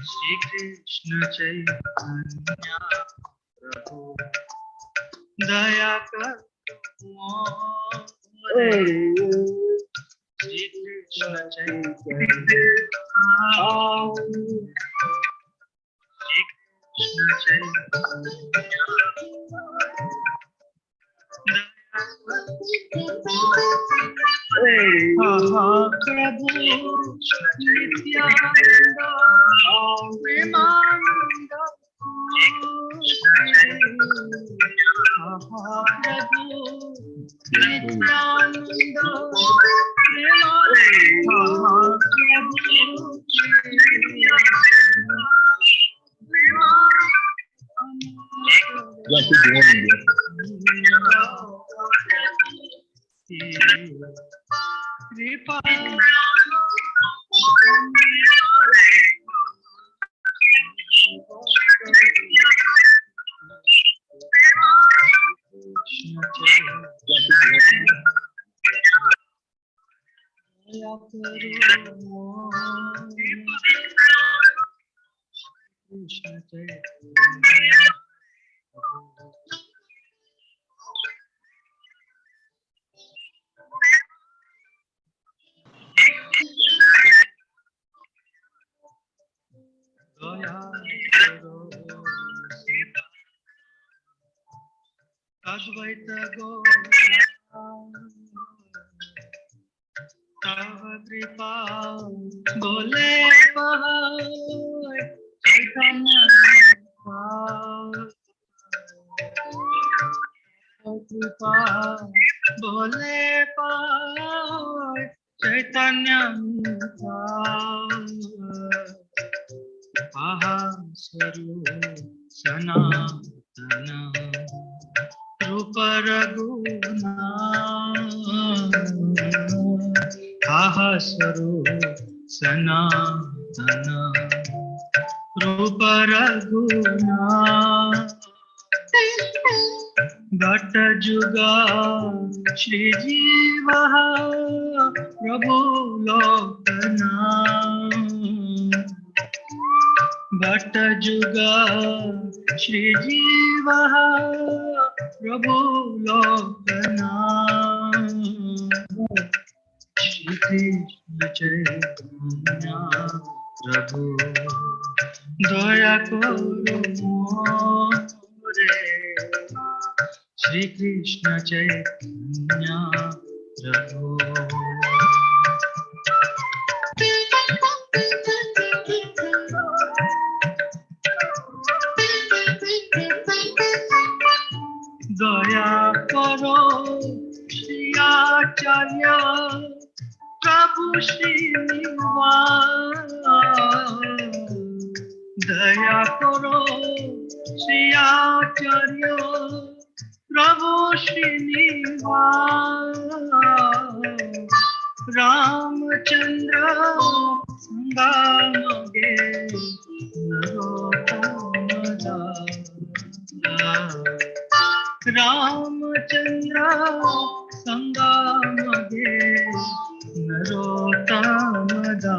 Shri Krishna Chaitanya Prabhu Daya Karo Shri Krishna Chaitanya Shri Krishna Chaitanya Prabhu Nityananda Premananda Prabhu Nityananda Advaita Tava Kripa Bole Pahai Caitanya Kripa Bole Pahai Caitanya Aha Saru Sanatana Rupa Raguna Aha Saru Sanatana Rupa Raguna Bhatta Juga Shri Jiva Prabhu Lokana Bhatta Juga Shri Jiva Prabhu Lokana Shri Krishna Chaitanya Prabhu Daya Karo More Shri Krishna Chaitanya Prabhu Daya Karo Shri Acharya Prabhu Srinivas Daya Karo Shri Acharya Prabhu Srinivas Ramachandra Sangamage Narottamada Ramachandra Sangamage Narottamada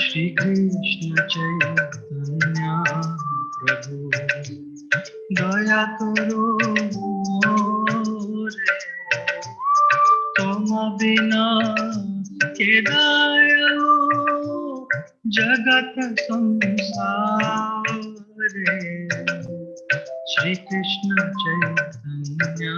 Shri Krishna Chaitanya Prabhu Daya Karo More Toma Bina Kedaya Jagat Samsare Shri Krishna Chaitanya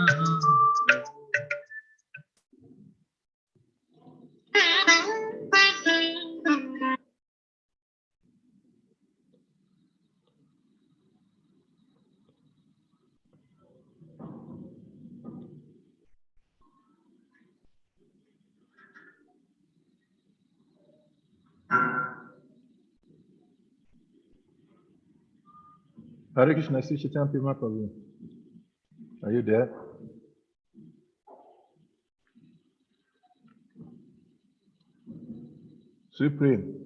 Hare Krishna, I see Chaitanya Prema Prabhu. Are you there? Supreme.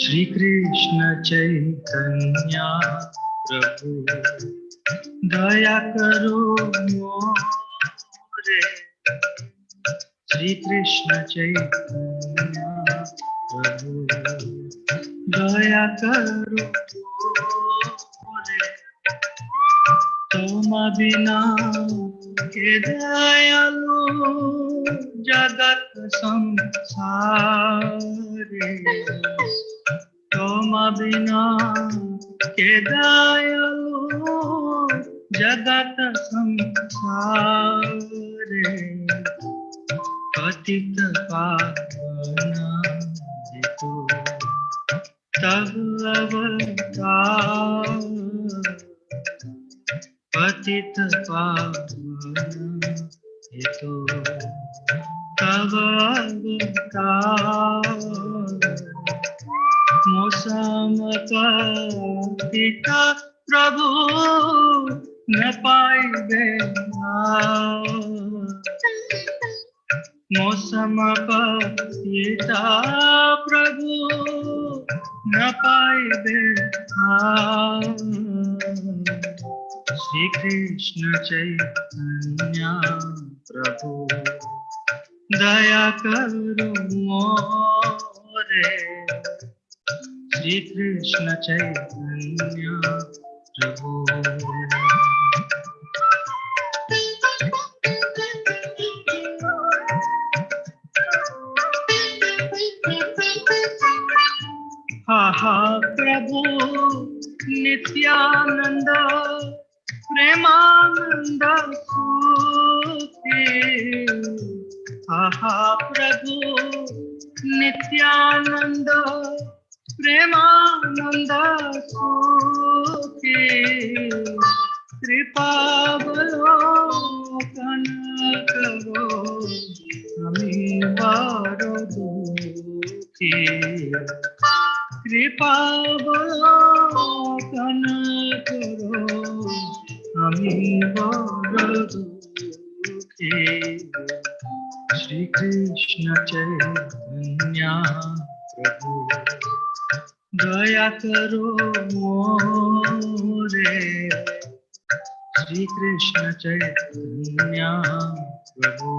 Shri Krishna Chaitanya प्रभु दया करो मोरे। श्री कृष्ण चैतन्य प्रभु दया करो मोरे। तुम बिना के दयालु जगत संसारे। तुम बिना के दयालु जगत संसारे। पतित पावना हेतु तब अवतार। पतित पावना हेतु तब अवतार। मौसम पिता प्रभु न पाइबे मौसम पिता प्रभु न पाइबे। श्री कृष्ण चैतन्य प्रभु दया करो मोरे। श्री कृष्ण चैतन्य प्रभु। हा हा प्रभु नित्यानंद प्रेमानंद सुखी। हा हा प्रभु नित्यानंद प्रेमानंद सुखी। कृपा अवलोकन करो हमी बड़ो दुखी। कृपा अवलोकन करो हमी बड़ो दुखी। श्री कृष्ण चैतन्य प्रभु दया करो मोरे। श्री कृष्ण चैतन्य प्रभु।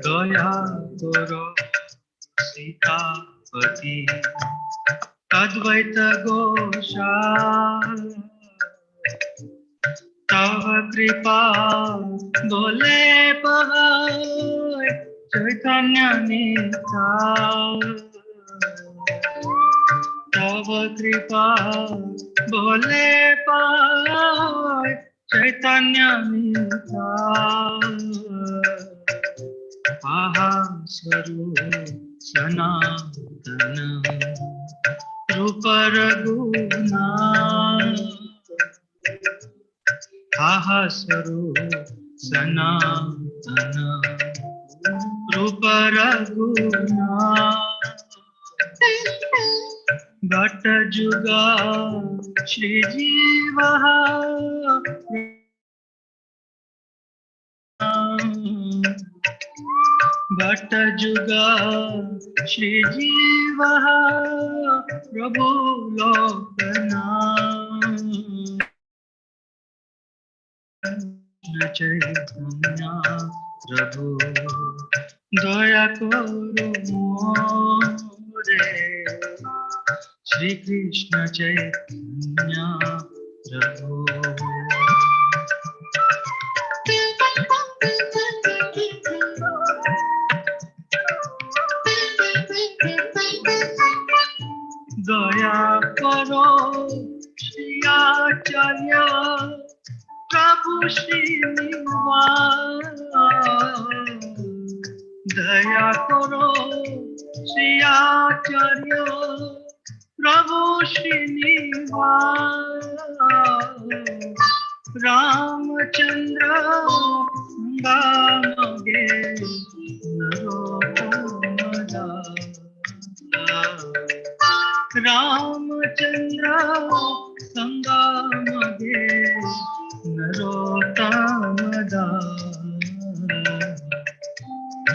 दया करो सीतापति अद्वैत गोसाई। तव कृपा बोले पाए चैतन्य निताय। तव कृपा बोले पाए चैतन्य निताय। आहा स्वरूप सनातन रूप रघुना। आहा स्वरूप सनातन रूप रघुना। भट्ट जुगा श्री जीव भट्ट जुगा श्री जीव प्रभु लोकना। चैतन्य प्रभु दया करो मोरे। श्री कृष्ण चैतन्य प्रभु। दया करो श्री आचार्य प्रभु श्रीनिवास। दया करो श्री आचार्य प्रभु श्रीनिवास। रामचंद्र गामगे नरोत्तमदा। रामचंद्र संगमगे नरोत्तम दास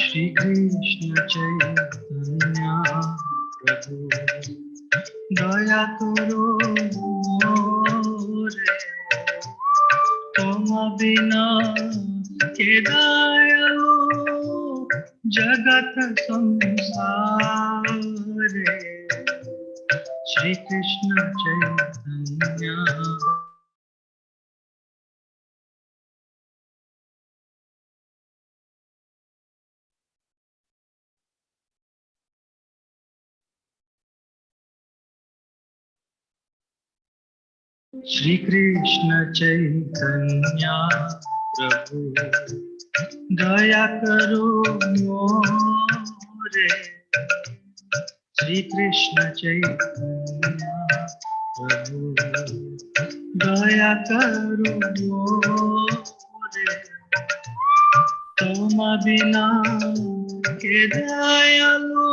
श्री कृष्ण चैतन्य प्रभु दया करो मोरे तुम बिना के दयालु जगत संसारे श्री कृष्ण चैतन्य श्री कृष्ण चैतन्य प्रभु दया करो मोरे श्री कृष्ण चैतन्य प्रभु दया करो मोरे तुम बिना के दयालु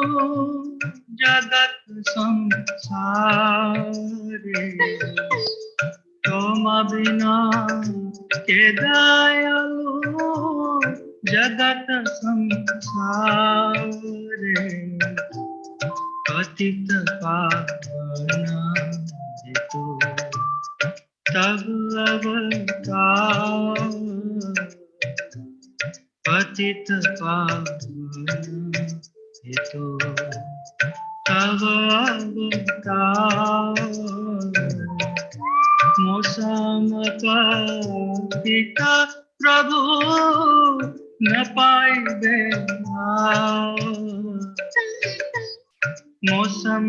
जगत संसारे तुम बिना के दयालु जगत संसारे पतित पावन हेतु तब अवतार पतित पावन हेतु तब अवतार मौसम पिता प्रभु न पाइबे मौसम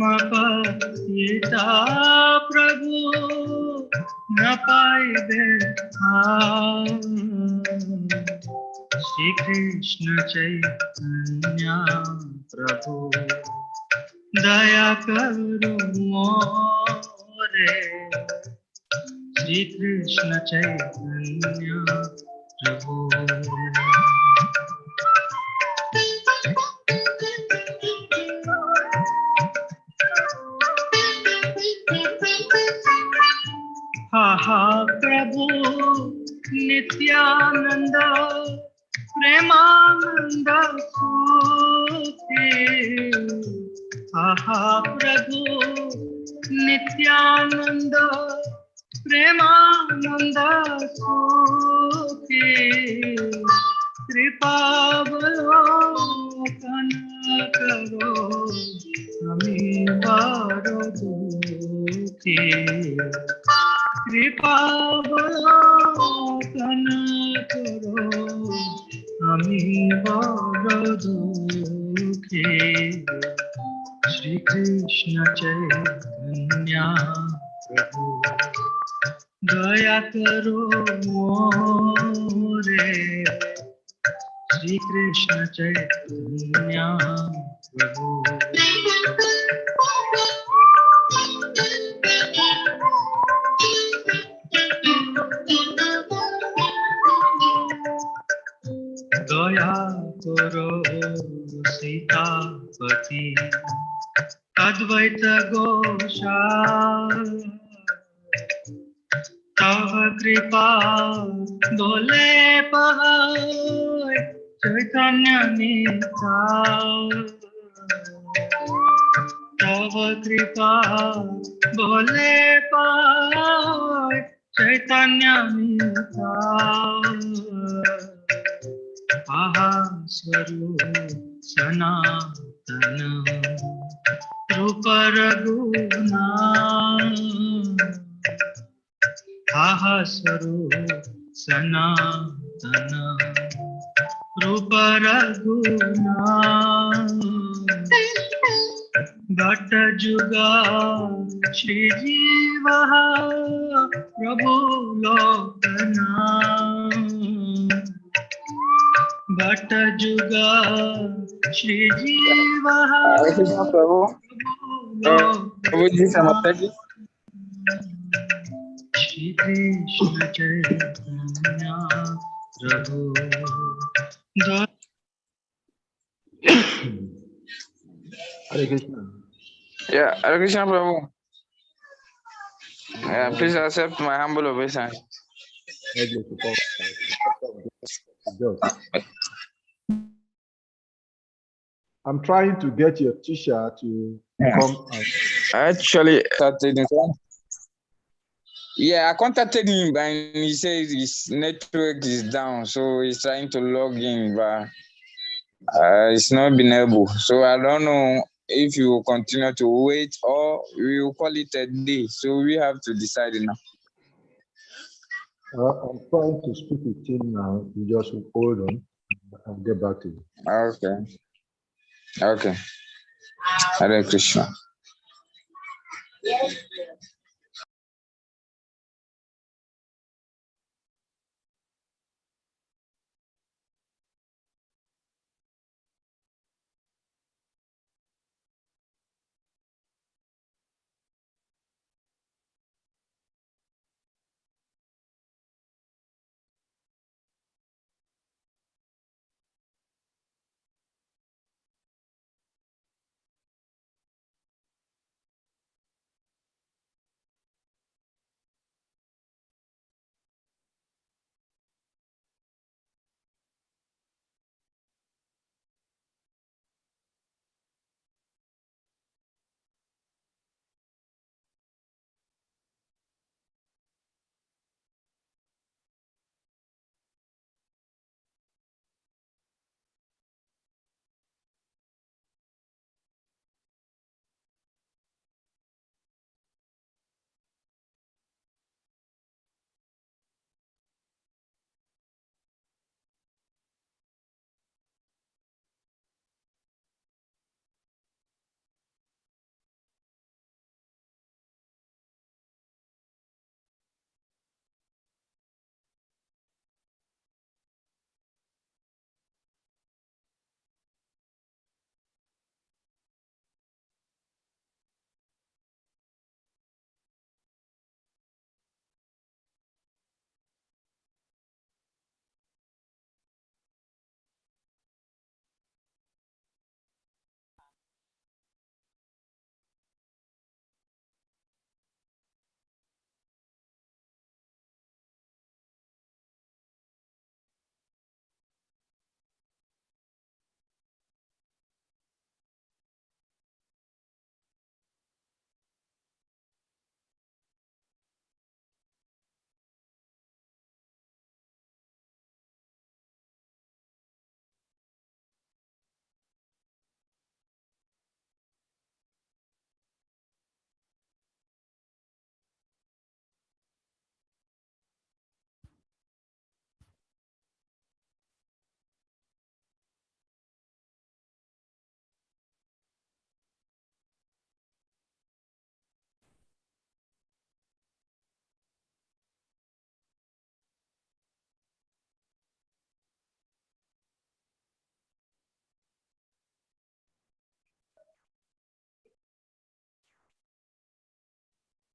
पिता प्रभु न पाइबे श्री कृष्ण चैतन्य प्रभु दया करो मोरे श्री कृष्ण चैतन्य प्रभु हा प्रभु नित्यानंद प्रेमानंद सुखे हा प्रभु नित्यानंद प्रेमानंद सुखे कृपावलोकन करो हमें बड़ो दुखी कृपावलोकन करो हमें बड़ो दुखी श्री कृष्ण चैतन्य प्रभु दया करो मोरे श्री कृष्ण चैतन्य प्रभु दया करो सीतापति अद्वैत गोसाई तव कृपा बोले पहाड़ चैतन्य निताय तव कृपा बोले पहाड़ चैतन्य निताय आहा स्वरूप सनातन रूप रघुना आहा स्वरूप सनातन रूप रघुना भट्ट जुगा श्री जीव प्रभु लोकना भट्ट जुगा श्री जीव प्रभु प्रभु जी समझता जी श्री कृष्ण चैतन्य प्रभु Hare Krishna. Yeah, Hare Krishna Prabhu. Yeah, please accept my humble obeisance. Needless to talk, just. I'm trying to get your teacher to come and. Actually, I contacted him, and he says his network is down, so he's trying to log in, but it's not been able. So I don't know if you will continue to wait or we will call it a day. So we have to decide now. I'm trying to speak with him now. You just hold on. I'll get back to you. Okay. Hare Krishna.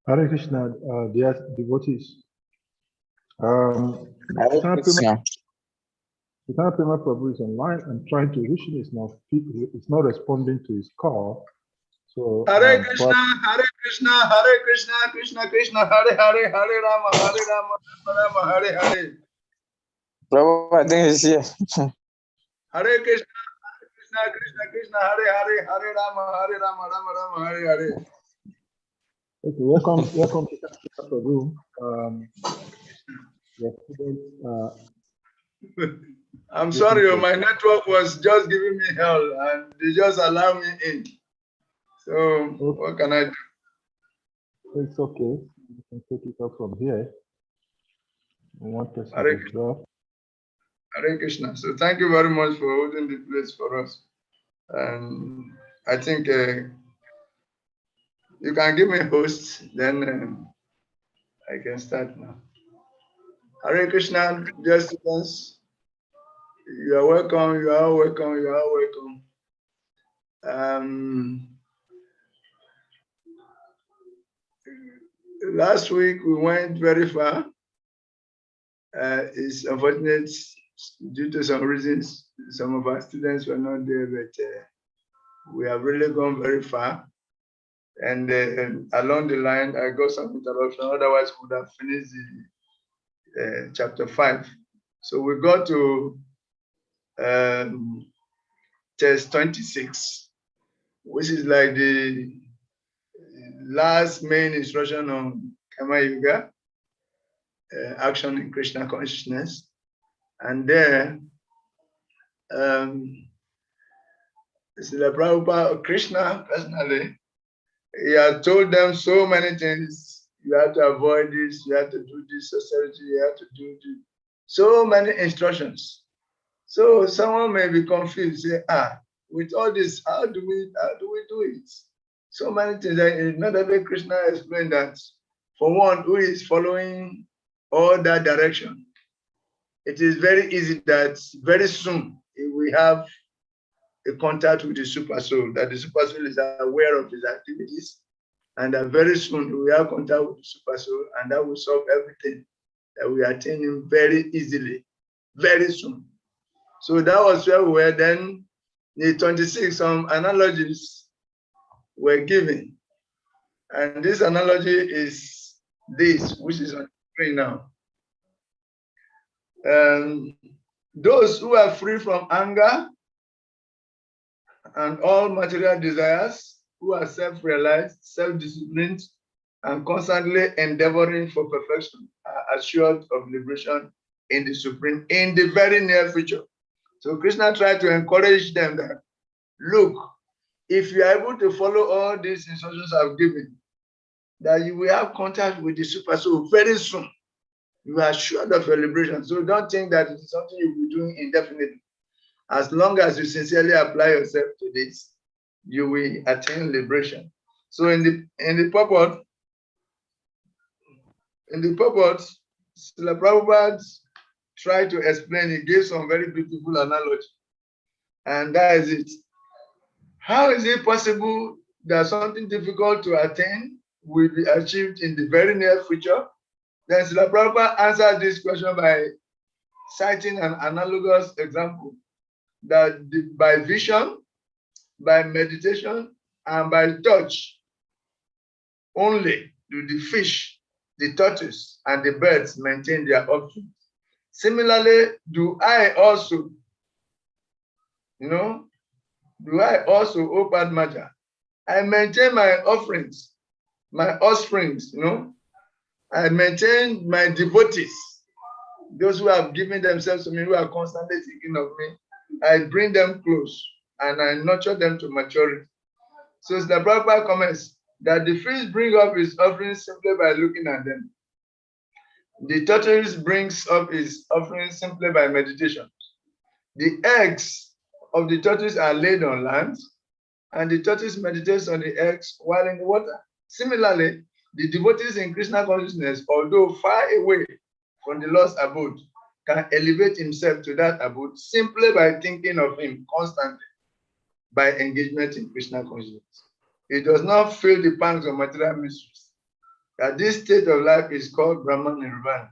Hare Krishna, dear devotees. Hare Krishna. Chaitanya Prema Prabhu is online. I'm trying to reach him. It's not responding to his call. So Hare Krishna, Hare Krishna, Hare Krishna, Krishna Krishna, Hare Hare, Hare Rama, Rama Rama, Hare Hare. Prabhu, I think he's here. Hare Krishna, Krishna Krishna, Krishna Hare Hare, Hare Rama, Rama Rama, Hare Hare. Okay, welcome to Chaitanya Prabhu. Your student, I'm sorry, my network was just giving me hell and they just allow me in. So okay. what can I do? It's okay. You can take it up from here. One person Hare is Krishna. there. Hare Krishna. So thank you very much for holding the place for us. And I think you can give me host, then I can start now. Hare Krishna, dear students. You are welcome, you are welcome, you are welcome. Last week we went very far. It's unfortunate due to some reasons, some of our students were not there, but we have really gone very far. And along the line, I got some interruption. Otherwise, we would have finished chapter 5. So we go to test 26, which is like the last main instruction on Karma Yoga, action in Krishna consciousness. And there, Srila Prabhupada, Krishna personally, he had told them so many things. You have to avoid this, you have to do this, austerity, you have to do this. So many instructions. So someone may be confused, say, with all this, how do we do it? So many things. Not way Krishna explained that for one who is following all that direction, it is very easy that very soon we have a contact with the super soul, that the super soul is aware of his activities, and that very soon we have contact with the super soul, and that will solve everything, that we attain him very easily, very soon. So that was where we were. Then the 26, some analogies were given. And this analogy is this, which is on the screen now. Those who are free from anger and all material desires, who are self-realized, self-disciplined, and constantly endeavoring for perfection, are assured of liberation in the Supreme in the very near future. So Krishna tried to encourage them that, look, if you are able to follow all these instructions I've given, that you will have contact with the super soul very soon. You are assured of your liberation. So don't think that it is something you'll be doing indefinitely. As long as you sincerely apply yourself to this, you will attain liberation. So in the purport, Srila Prabhupada tried to explain, he gave some very beautiful analogy. And that is it. How is it possible that something difficult to attain will be achieved in the very near future? Then Srila Prabhupada answered this question by citing an analogous example, that by vision, by meditation, and by touch only do the fish, the tortoise, and the birds maintain their offspring. Similarly, do I also, O Padmaja, I maintain my offerings, my offsprings, I maintain my devotees, those who have given themselves to me, who are constantly thinking of me. I bring them close and I nurture them to maturity. So the Prabhupada comments that the fish bring up his offerings simply by looking at them. The tortoise brings up his offerings simply by meditation. The eggs of the tortoise are laid on land, and the tortoise meditates on the eggs while in the water. Similarly, the devotees in Krishna consciousness, although far away from the Lord's abode, can elevate himself to that abode simply by thinking of him constantly, by engagement in Krishna consciousness. It does not feel the pangs of material mysteries. That this state of life is called Brahmana Nirvana,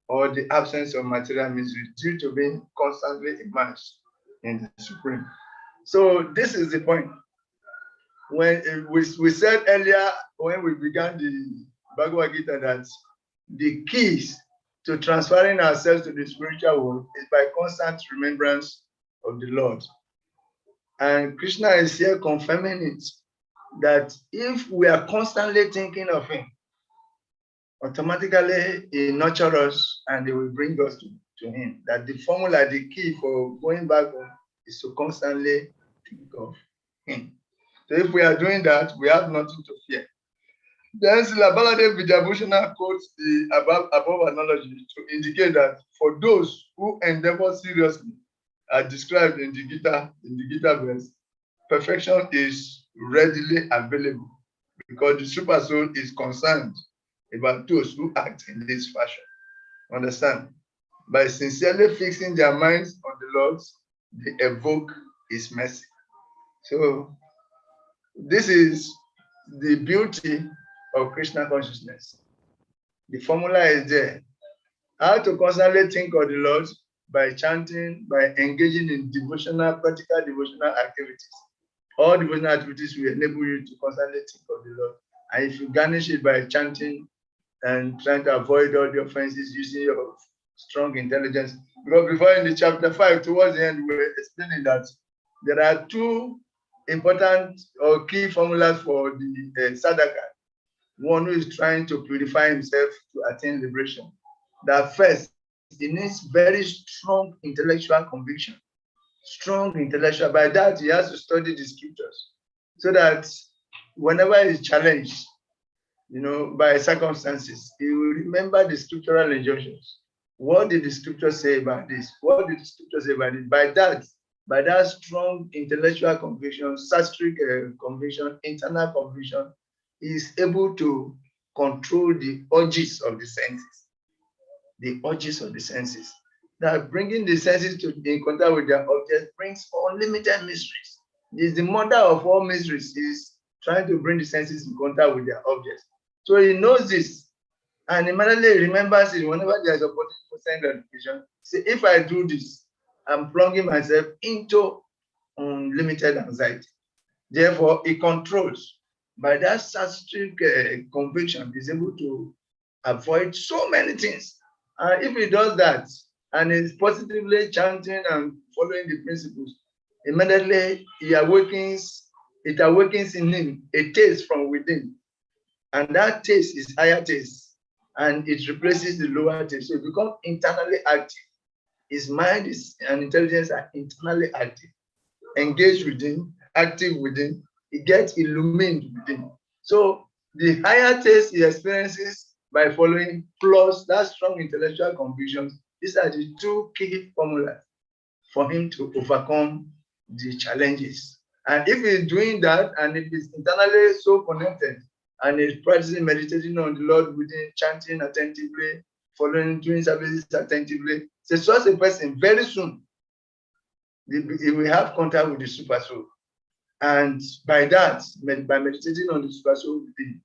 or the absence of material misery, due to being constantly immersed in the Supreme. So this is the point. When we said earlier, when we began the Bhagavad Gita, that the keys to transferring ourselves to the spiritual world is by constant remembrance of the Lord. And Krishna is here confirming it, that if we are constantly thinking of him, automatically he nurtures us and he will bring us to him. That the formula, the key for going back home is to constantly think of him. So if we are doing that, we have nothing to fear. Then Srila Baladev Vijayabhushana quotes the above analogy to indicate that for those who endeavor seriously, as described in the Gita verse, perfection is readily available, because the super soul is concerned about those who act in this fashion. Understand? By sincerely fixing their minds on the Lord, they evoke his mercy. So this is the beauty of Krishna consciousness. The formula is there. How to constantly think of the Lord? By chanting, by engaging in practical devotional activities. All devotional activities will enable you to constantly think of the Lord. And if you garnish it by chanting and trying to avoid all the offenses, using your strong intelligence. Because before in the chapter 5, towards the end, we were explaining that there are two important or key formulas for the sadhaka. One who is trying to purify himself to attain liberation. That first, he needs very strong intellectual conviction. Strong intellectual. By that, he has to study the scriptures so that whenever he's challenged, by circumstances, he will remember the scriptural injunctions. What did the scripture say about this? What did the scripture say about it? By that strong intellectual conviction, Sastri conviction, internal conviction, he is able to control the urges of the senses. The urges of the senses. That bringing the senses to in contact with their objects brings unlimited mysteries. It is the mother of all mysteries. Is trying to bring the senses in contact with their objects. So he knows this, and immediately remembers it whenever there is opportunity for sense gratification. See, if I do this, I'm plunging myself into unlimited anxiety. Therefore, he controls. By that strict conviction, he's able to avoid so many things. And if he does that, and is positively chanting and following the principles, immediately it awakens in him a taste from within. And that taste is higher taste, and it replaces the lower taste. So it becomes internally active. His mind and intelligence are internally active, engaged within, active within. It gets illumined within. So the higher taste he experiences by following, plus that strong intellectual convictions, these are the two key formulas for him to overcome the challenges. And if he's doing that, and if he's internally so connected, and he's practicing meditating on the Lord within, chanting attentively, following, doing services attentively, so such a person very soon he will have contact with the super soul. And by that, by meditating on the super soul within,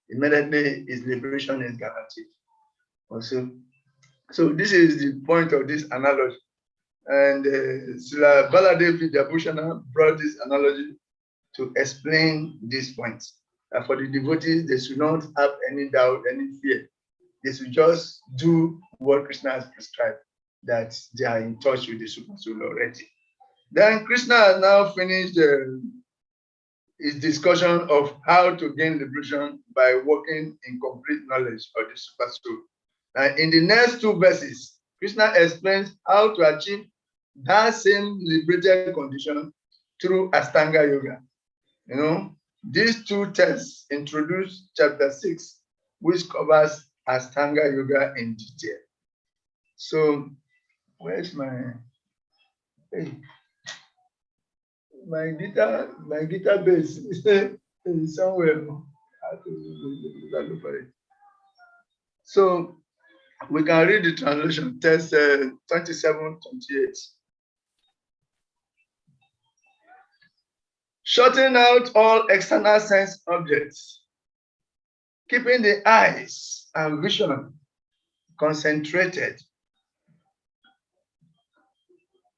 immediately his liberation is guaranteed. Also, so this is the point of this analogy. And Srila Baladev Vidyabhushana brought this analogy to explain this point. For the devotees, they should not have any doubt, any fear. They should just do what Krishna has prescribed, that they are in touch with the Super Soul already. Then Krishna has now finished his discussion of how to gain liberation by working in complete knowledge of the Super Soul. And in the next two verses, Krishna explains how to achieve that same liberated condition through Astanga Yoga. These two texts introduce chapter 6, which covers Astanga Yoga in detail. So, where's my guitar bass is somewhere. I have to look for it. So we can read the translation, text 27-28. Shutting out all external sense objects, keeping the eyes and vision concentrated.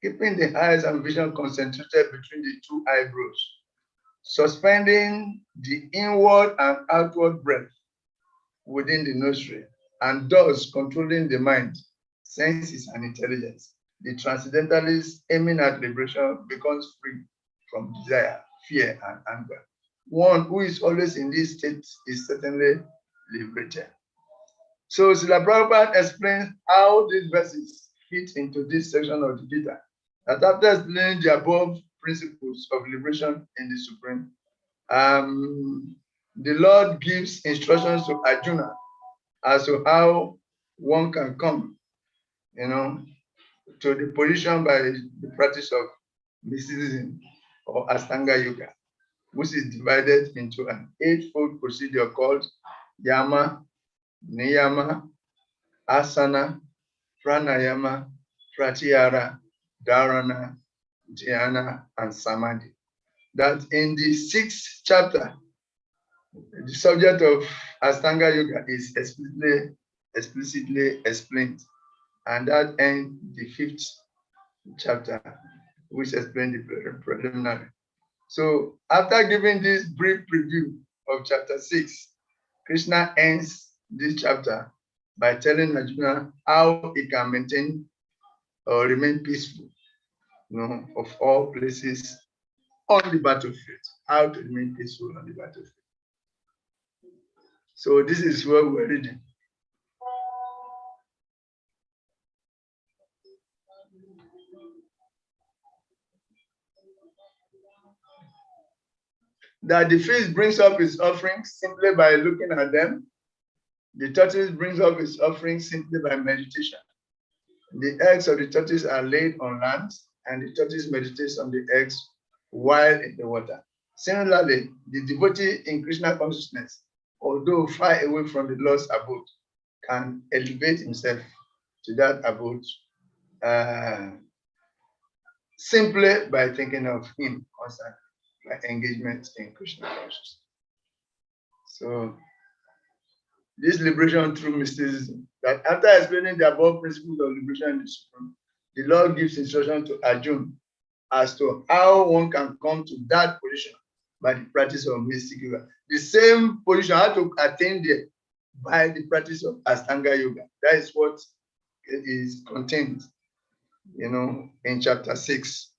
Keeping the eyes and vision concentrated between the two eyebrows. Suspending the inward and outward breath within the nostril, and thus controlling the mind, senses, and intelligence. The transcendentalist aiming at liberation becomes free from desire, fear, and anger. One who is always in this state is certainly liberated. So Srila Prabhupada explains how these verses fit into this section of the Gita. That after explaining the above principles of liberation in the Supreme, the Lord gives instructions to Arjuna as to how one can come, to the position by the practice of mysticism or Astanga Yoga, which is divided into an eightfold procedure called Yama, Niyama, Asana, Pranayama, Pratyahara, Dharana, Dhyana, and Samadhi. That in the 6th chapter, the subject of Astanga Yoga is explicitly explained, and that ends the 5th chapter, which explains the preliminary. So after giving this brief preview of chapter 6, Krishna ends this chapter by telling Arjuna how he can maintain or remain peaceful, of all places on the battlefield, how to remain peaceful on the battlefield. So this is what we're reading. That the fish brings up his offerings simply by looking at them. The tortoise brings up his offerings simply by meditation. The eggs of the tortoise are laid on land, and the tortoise meditates on the eggs while in the water. Similarly, the devotee in Krishna consciousness, although far away from the Lord's abode, can elevate himself to that abode simply by thinking of him constantly, by engagement in Krishna consciousness. So, this liberation through mysticism, that after explaining the above principles of liberation in the Supreme, the Lord gives instruction to Arjuna as to how one can come to that position by the practice of mystic yoga. The same position, how to attain there by the practice of Astanga yoga. That is what is contained, in chapter 6.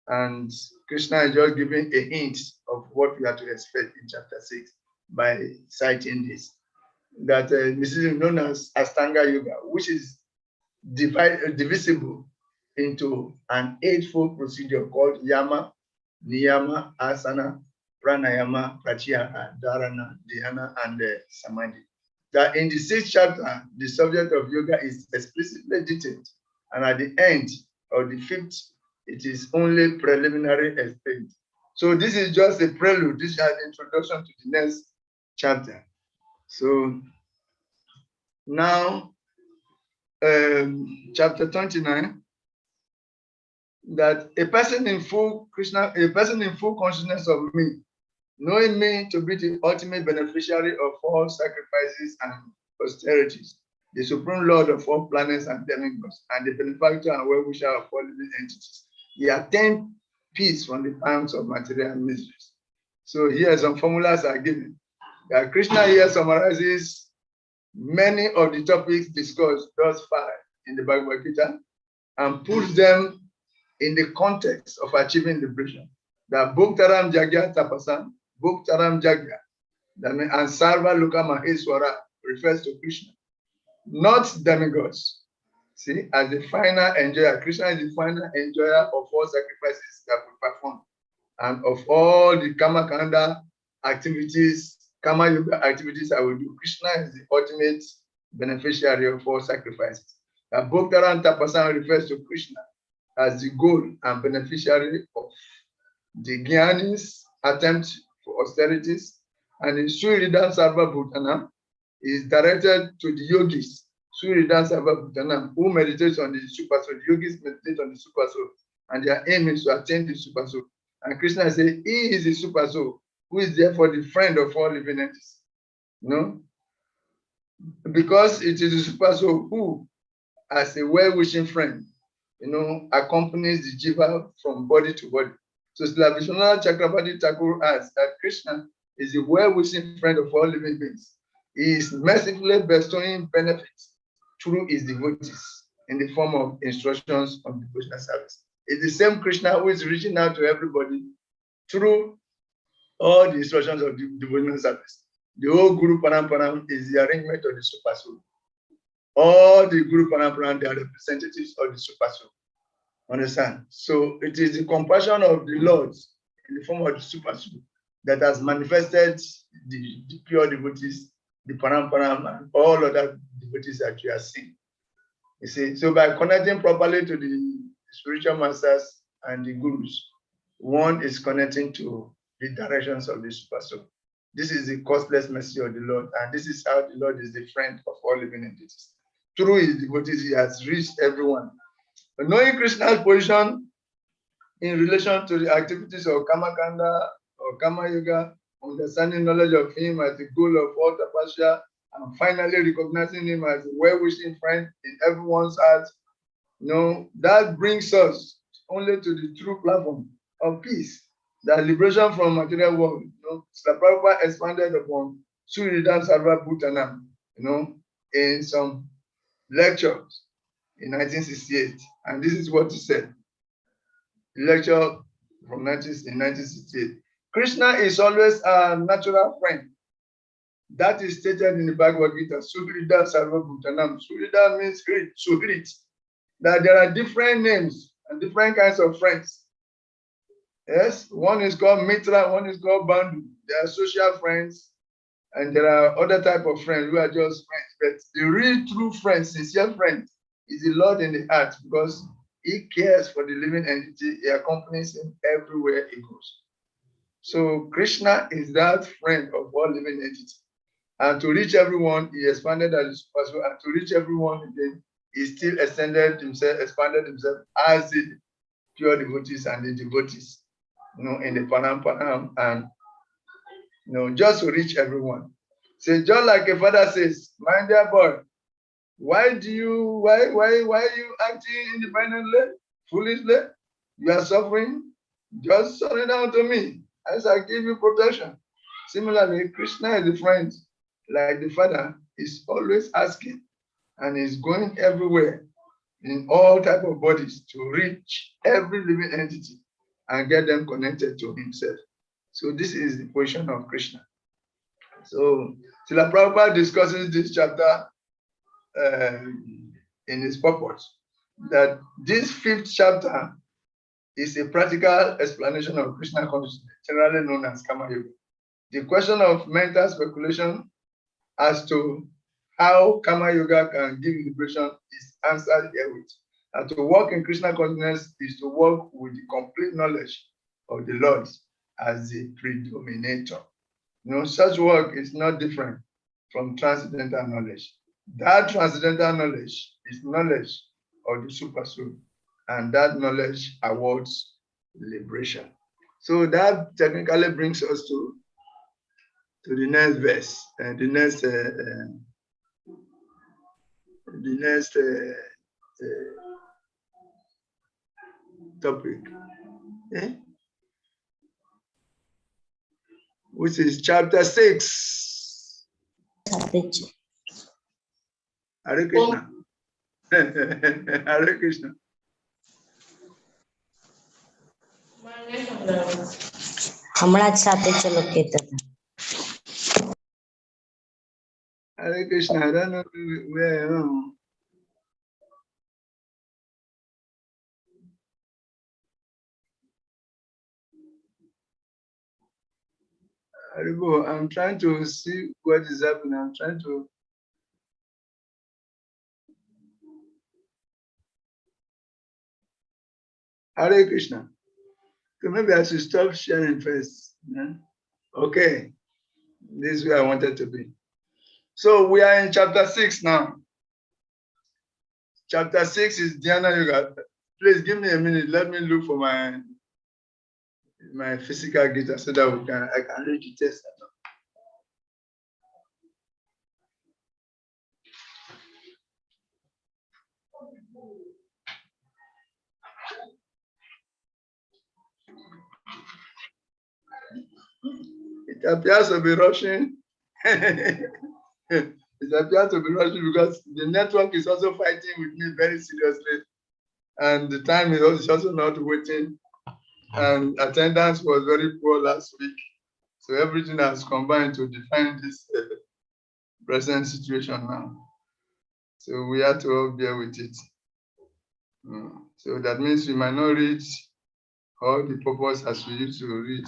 And Krishna is just giving a hint of what we are to expect in chapter 6 by citing this. That mysticism known as Astanga yoga, which is divisible into an eightfold procedure called yama, niyama, asana, pranayama, pratyahara, dharana, dhyana, and samadhi. That in the 6th chapter, the subject of yoga is explicitly detailed, and at the end of the 5th, it is only preliminary explained. So this is just a prelude. This is an introduction to the next chapter. So now, chapter 29, that a person in full consciousness of me, knowing me to be the ultimate beneficiary of all sacrifices and austerities, the supreme lord of all planets and demigods, and the benefactor and well-wisher of all living entities, he attained peace from the pangs of material miseries. So here some formulas are given. That Krishna here summarizes many of the topics discussed thus far in the Bhagavad Gita and puts them in the context of achieving liberation. That Bhuktaram Jagya Tapasam, Bhuktaram Jagya, and Sarva Loka Maheswara refers to Krishna, not demigods. See, as the final enjoyer, Krishna is the final enjoyer of all sacrifices that we perform and of all the Kama Kanda activities, Kama Yoga activities I will do. Krishna is the ultimate beneficiary of all sacrifices. That Bhaktaran Tapasan refers to Krishna as the goal and beneficiary of the Jnani's attempt for austerities, and in Suridan Sarva Bhutana is directed to the yogis, Suridan Sarva Bhutana, who meditates on the super soul. The yogis meditate on the super soul, and their aim is to attain the super soul. And Krishna says he is the super soul, who is therefore the friend of all living entities. Because it is the super soul who, as a well-wishing friend, accompanies the jiva from body to body. So Srila Vishwanath Chakravarti Thakur adds that Krishna is the well-wishing friend of all living beings. He is mercifully bestowing benefits through his devotees in the form of instructions on devotional service. It's the same Krishna who is reaching out to everybody through all the instructions of the devotional service. The whole Guru Paramparam is the arrangement of the Super Soul. All the Guru Paramparam, they are representatives of the Super Soul. Understand? So it is the compassion of the Lord in the form of the Super Soul that has manifested the pure devotees, the Paramparam, and all other devotees that you are seeing. You see, so by connecting properly to the spiritual masters and the gurus, one is connecting to the directions of the Super Soul. This is the costless mercy of the Lord, and this is how the Lord is the friend of all living entities. Through his devotees, he has reached everyone. But knowing Krishna's position in relation to the activities of Kama Kanda or Kama Yoga, understanding knowledge of him as the goal of all tapasya, and finally recognizing him as a well-wishing friend in everyone's heart, that brings us only to the true platform of peace, the liberation from material world. Srila Prabhupada expanded upon Suridan Sarva Bhutanam, in some lectures in 1968, and this is what he said. Lecture from 1968. Krishna is always a natural friend. That is stated in the Bhagavad Gita. Suhrida Sarva Bhutanam. Suhrida means Suhrit. That there are different names and different kinds of friends. Yes, one is called Mitra, one is called Bandhu. They are social friends, and there are other type of friends who are just friends. But the real true friend, sincere friend, is the Lord in the heart, because he cares for the living entity. He accompanies him everywhere he goes. So Krishna is that friend of all living entities. And to reach everyone, he expanded as possible. And to reach everyone again, he still expanded himself as the pure devotees and the devotees, in the Panam, and just to reach everyone. So just like a father says, my dear boy, why are you acting independently, foolishly? You are suffering. Just surrender down to me, as I give you protection. Similarly, Krishna is the friend, like the father is always asking, and is going everywhere in all type of bodies to reach every living entity and get them connected to himself. So this is the position of Krishna. So Srila Prabhupada discusses this chapter in his purpose, that this 5th chapter is a practical explanation of Krishna consciousness, generally known as Kama Yoga. The question of mental speculation as to how Kama Yoga can give liberation is answered herewith. And to work in Krishna consciousness is to work with the complete knowledge of the Lord as the predominator. Such work is not different from transcendental knowledge. That transcendental knowledge is knowledge of the super soul, and that knowledge awards liberation. So that technically brings us to the next verse and the next topic, which is chapter 6. Hare Krishna. Hare Krishna. Hare Krishna. I don't know where. I'm trying to see what is happening. I'm trying to. Hare Krishna. So maybe I should stop sharing first. Yeah? Okay. This is where I wanted to be. So we are in chapter 6 now. Chapter 6 is Dhyana Yoga. Please give me a minute. Let me look for my physical guitar so that I can read the text. It appears to be rushing. It appears to be rushing because the network is also fighting with me very seriously. And the time is also not waiting. And attendance was very poor last week. So everything has combined to define this present situation now. So we have to all bear with it. So that means we might not reach all the purpose as we used to read.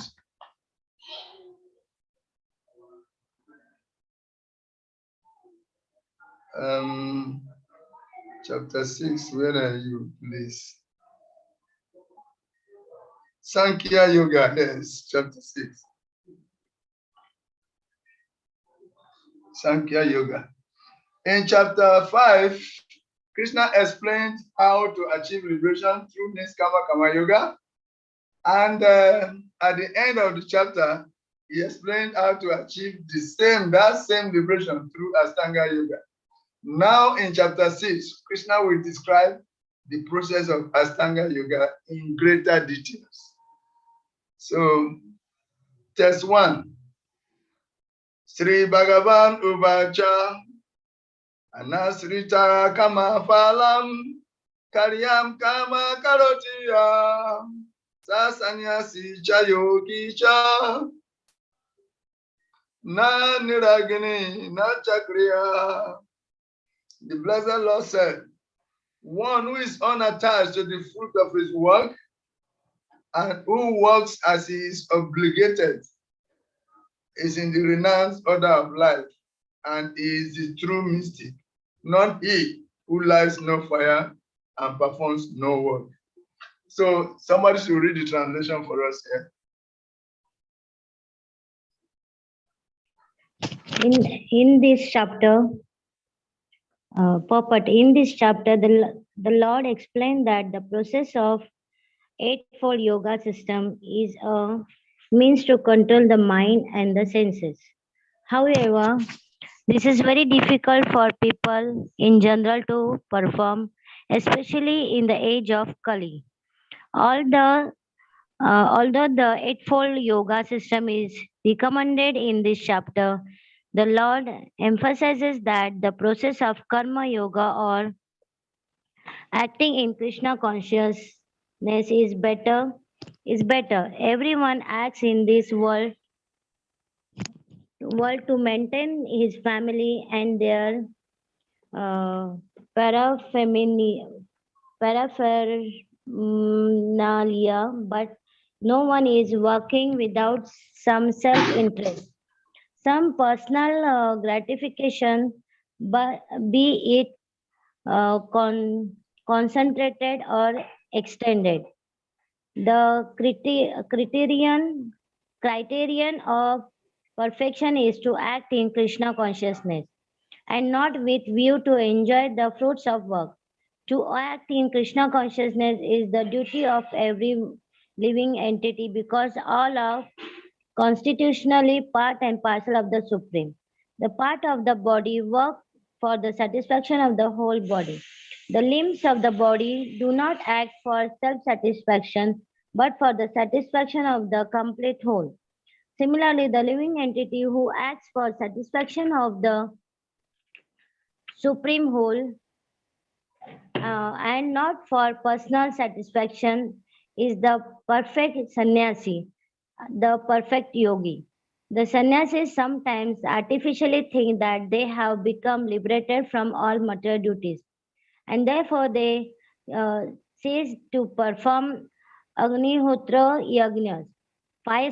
Chapter 6, where are you, please? Sankhya Yoga, yes, chapter 6. Sankhya Yoga. In chapter 5, Krishna explained how to achieve liberation through Niskama Kama Yoga. And at the end of the chapter, he explained how to achieve that same liberation through Astanga Yoga. Now in chapter 6, Krishna will describe the process of Astanga Yoga in greater details. So, text 1. Sri Bhagavan Uvacha Anasrita kama phalam, karyam kama karotiya, sa sannyasi cha yogi cha, na niragini na chakriya. The Blessed Lord said, one who is unattached to the fruit of his work and who works as he is obligated is in the renounced order of life and is the true mystic, not he who lights no fire and performs no work. So somebody should read the translation for us here. In this chapter, in this chapter, the Lord explained that the process of Eightfold Yoga system is a means to control the mind and the senses. However, this is very difficult for people in general to perform, especially in the age of Kali. Although the Eightfold Yoga system is recommended in this chapter, the Lord emphasizes that the process of Karma Yoga or acting in Krishna consciousness is better. Everyone acts in this world to maintain his family and their uh, paraphernalia, but no one is working without some self-interest, some personal gratification, but be it concentrated or extended. The criterion of perfection is to act in Krishna consciousness and not with view to enjoy the fruits of work. To act in Krishna consciousness is the duty of every living entity because all are constitutionally part and parcel of the Supreme. The part of the body work for the satisfaction of the whole body. The limbs of the body do not act for self-satisfaction, but for the satisfaction of the complete whole. Similarly, the living entity who acts for satisfaction of the supreme whole and not for personal satisfaction is the perfect sannyasi, the perfect yogi. The sannyasis sometimes artificially think that they have become liberated from all material duties and therefore they cease to perform Agnihotra yagnas, fire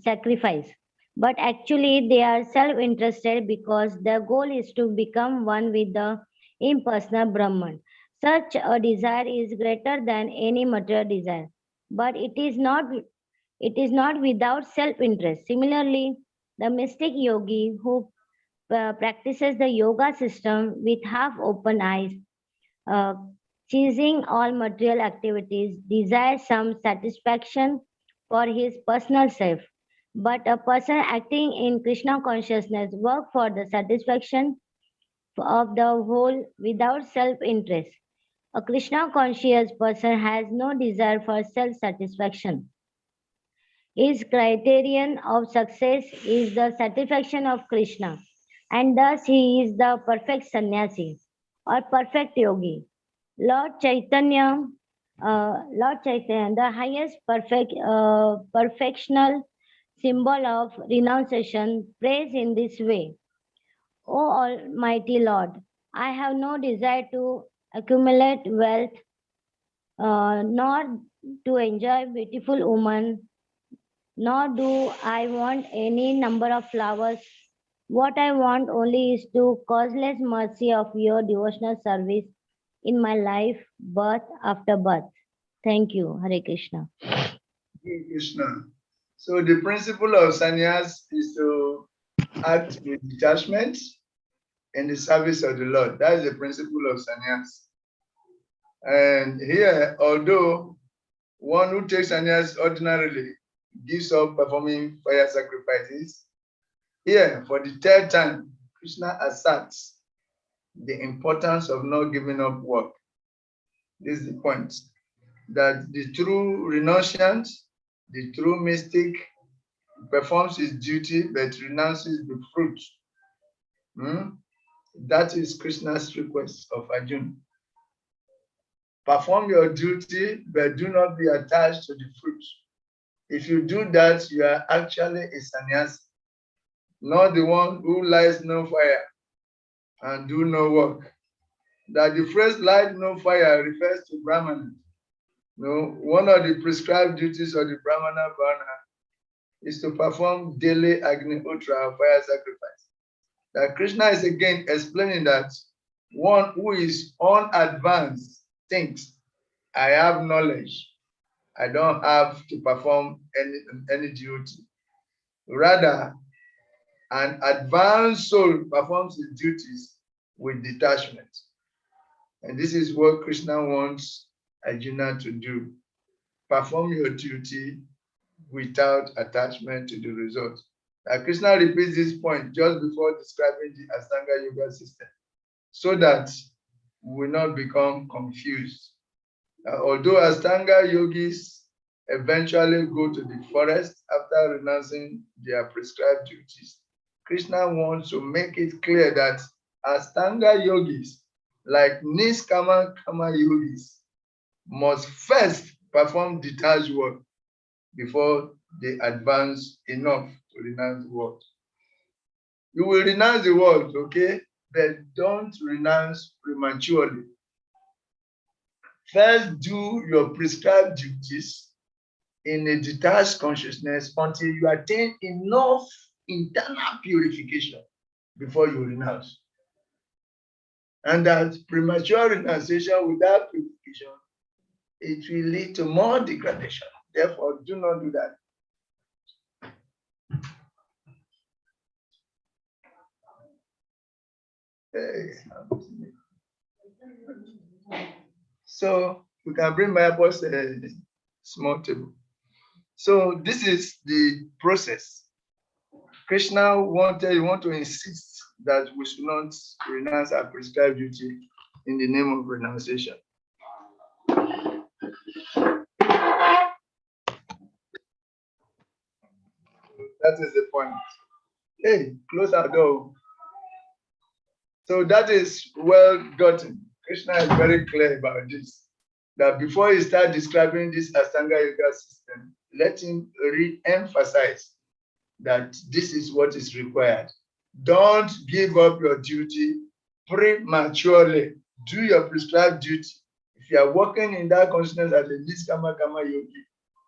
sacrifice. But actually, they are self interested because their goal is to become one with the impersonal Brahman. Such a desire is greater than any material desire, but it is not without self interest. Similarly, the mystic yogi who practices the yoga system with half open eyes, uh, ceasing all material activities, desires some satisfaction for his personal self. But a person acting in Krishna consciousness work for the satisfaction of the whole without self-interest. A Krishna conscious person has no desire for self-satisfaction. His criterion of success is the satisfaction of Krishna, and thus he is the perfect sannyasi or perfect yogi. Lord Chaitanya, the highest perfectional symbol of renunciation, prays in this way. O Almighty Lord, I have no desire to accumulate wealth, nor to enjoy beautiful women, nor do I want any number of flowers. What I want only is to causeless mercy of your devotional service in my life, birth after birth. Thank you, Hare Krishna. Hare Krishna. So the principle of sannyas is to act with detachment in the service of the Lord. That is the principle of sannyas. And here, although one who takes sannyas ordinarily gives up performing fire sacrifices, here for the third time, Krishna asserts the importance of not giving up work. This is the point, that the true renunciant, the true mystic, performs his duty but renounces the fruit. That is Krishna's request of Arjuna. Perform your duty, but do not be attached to the fruit. If you do that, you are actually a sannyasi, not the one who lights no fire and do no work. That the phrase light no fire refers to Brahmana. No, one of the prescribed duties of the Brahmana Varna is to perform daily Agni Utra fire sacrifice. That Krishna is again explaining that one who is unadvanced thinks, I have knowledge, I don't have to perform any duty. Rather, an advanced soul performs his duties with detachment. And this is what Krishna wants Arjuna to do. Perform your duty without attachment to the result. Krishna repeats this point just before describing the Astanga yoga system, so that we will not become confused. Although Astanga yogis eventually go to the forest after renouncing their prescribed duties, Krishna wants to make it clear that Astanga yogis, like Niskama Kama yogis, must first perform detached work before they advance enough to renounce the world. You will renounce the world, okay? But don't renounce prematurely. First, do your prescribed duties in a detached consciousness until you attain enough internal purification before you renounce. And that premature renunciation without purification, it will lead to more degradation. Therefore, do not do that. So we can bring my boss a small table. So this is the process. Krishna want to insist that we should not renounce our prescribed duty in the name of renunciation. That is the point. Hey, close our door. So that is well gotten. Krishna is very clear about this. That before he starts describing this Astanga yoga system, let him re-emphasize that this is what is required. Don't give up your duty prematurely. Do your prescribed duty. If you are working in that consciousness as a Niskama Kama yogi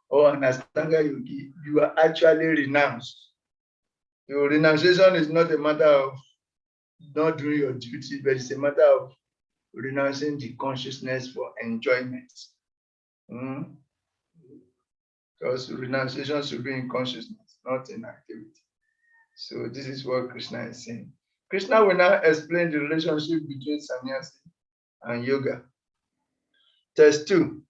or an Astanga yogi, you are actually renounced. Your renunciation is not a matter of not doing your duty, but it's a matter of renouncing the consciousness for enjoyment. Because renunciation should be in consciousness, not in activity. So this is what Krishna is saying. Krishna will now explain the relationship between sannyas and yoga. Test 2.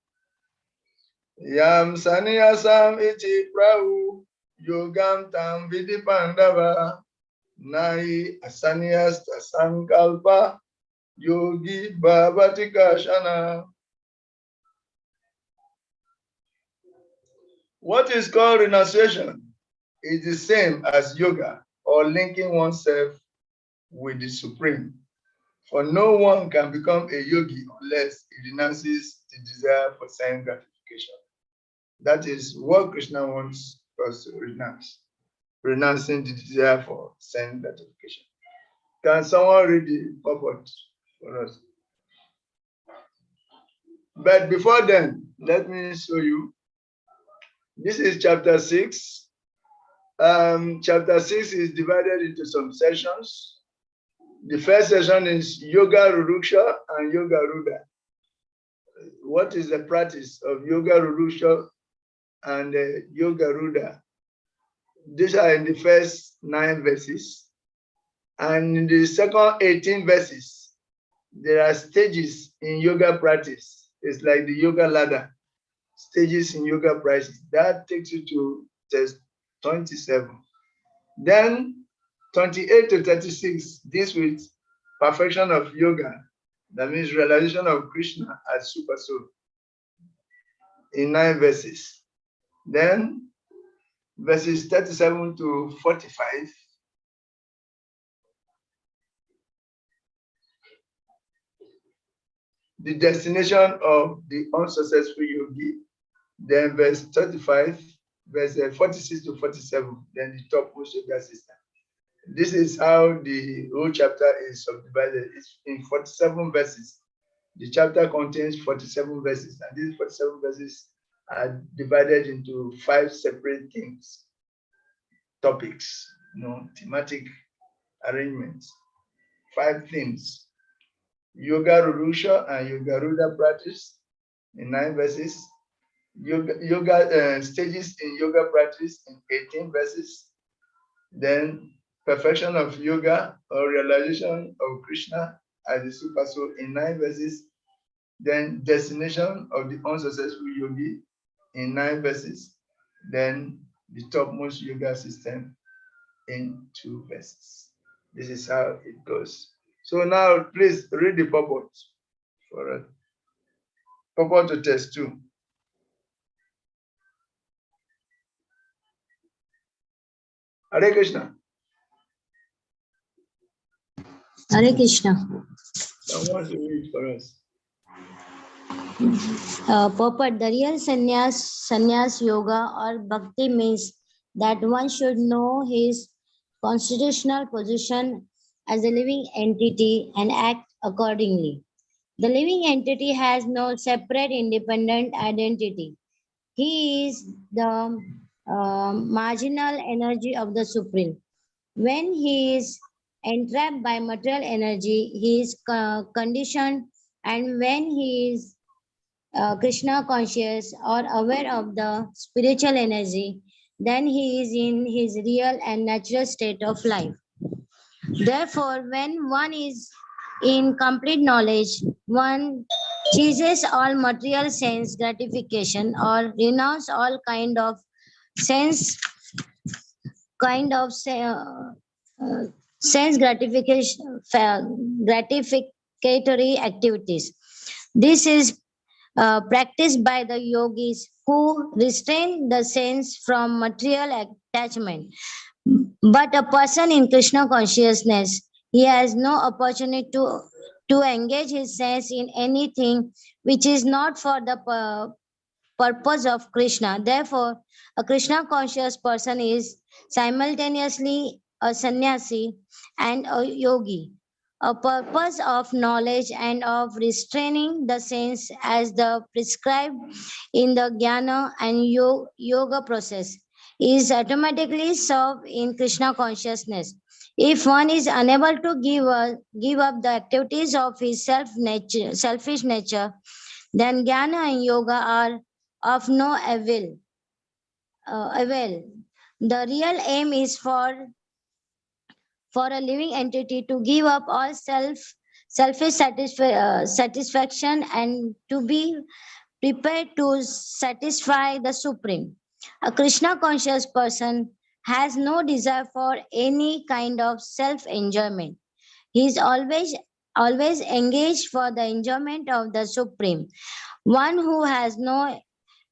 Yam sannyasam iti Prabhu yogam tam vidi pandava nai asanyas sankalpa yogi bhavati kashana. What is called renunciation is the same as yoga or linking oneself with the Supreme. For no one can become a yogi unless he renounces the desire for sense gratification. That is what Krishna wants us to renounce. Renouncing the desire for sense gratification. Can someone read the purport for us? But before then, let me show you. This is chapter 6. Chapter 6 is divided into some sessions. The first session is Yoga Ruruksha and Yoga Ruda. What is the practice of Yoga Ruruksha and Yoga Ruda? These are in the first 9 verses. And in the second 18 verses, there are stages in yoga practice. It's like the yoga ladder. Stages in yoga practice. That takes you to test 27. Then 28 to 36 deals with perfection of yoga. That means realization of Krishna as Super Soul in 9 verses. Then verses 37 to 45. the destination of the unsuccessful yogi. Then verse 35, verse 46 to 47, then the topmost yoga system. This is how the whole chapter is subdivided. It's in 47 verses. The chapter contains 47 verses, and these 47 verses are divided into 5 separate themes, topics, thematic arrangements. 5 themes: Yoga Rurusha and Yoga Ruda practice in 9 verses. Yoga stages in yoga practice in 18 verses. Then perfection of yoga or realization of Krishna as the super soul in 9 verses. Then destination of the unsuccessful yogi in 9 verses. Then the topmost yoga system in 2 verses. This is how it goes. So now please read the purport for it. Purport to test 2. Hare Krishna. Hare Krishna. Someone to read for us. Purport: the real sannyas yoga or bhakti means that one should know his constitutional position as a living entity and act accordingly. The living entity has no separate independent identity. He is the marginal energy of the Supreme. When he is entrapped by material energy, he is conditioned, and when he is Krishna conscious or aware of the spiritual energy, then he is in his real and natural state of life. Therefore, when one is in complete knowledge, one ceases all material sense gratification or renounce all sense kind of sense gratificatory activities. This is practiced by the yogis who restrain the sense from material attachment. But a person in Krishna consciousness, he has no opportunity to engage his sense in anything which is not for the purpose of Krishna. Therefore, a Krishna conscious person is simultaneously a sannyasi and a yogi. A purpose of knowledge and of restraining the sense as the prescribed in the jnana and yoga process is automatically served in Krishna consciousness. If one is unable to give up the activities of his selfish nature, then jnana and yoga are of no avail. The real aim is for a living entity to give up all selfish satisfaction and to be prepared to satisfy the Supreme. A Krishna conscious person has no desire for any kind of self enjoyment. He is always engaged for the enjoyment of the Supreme. One who has no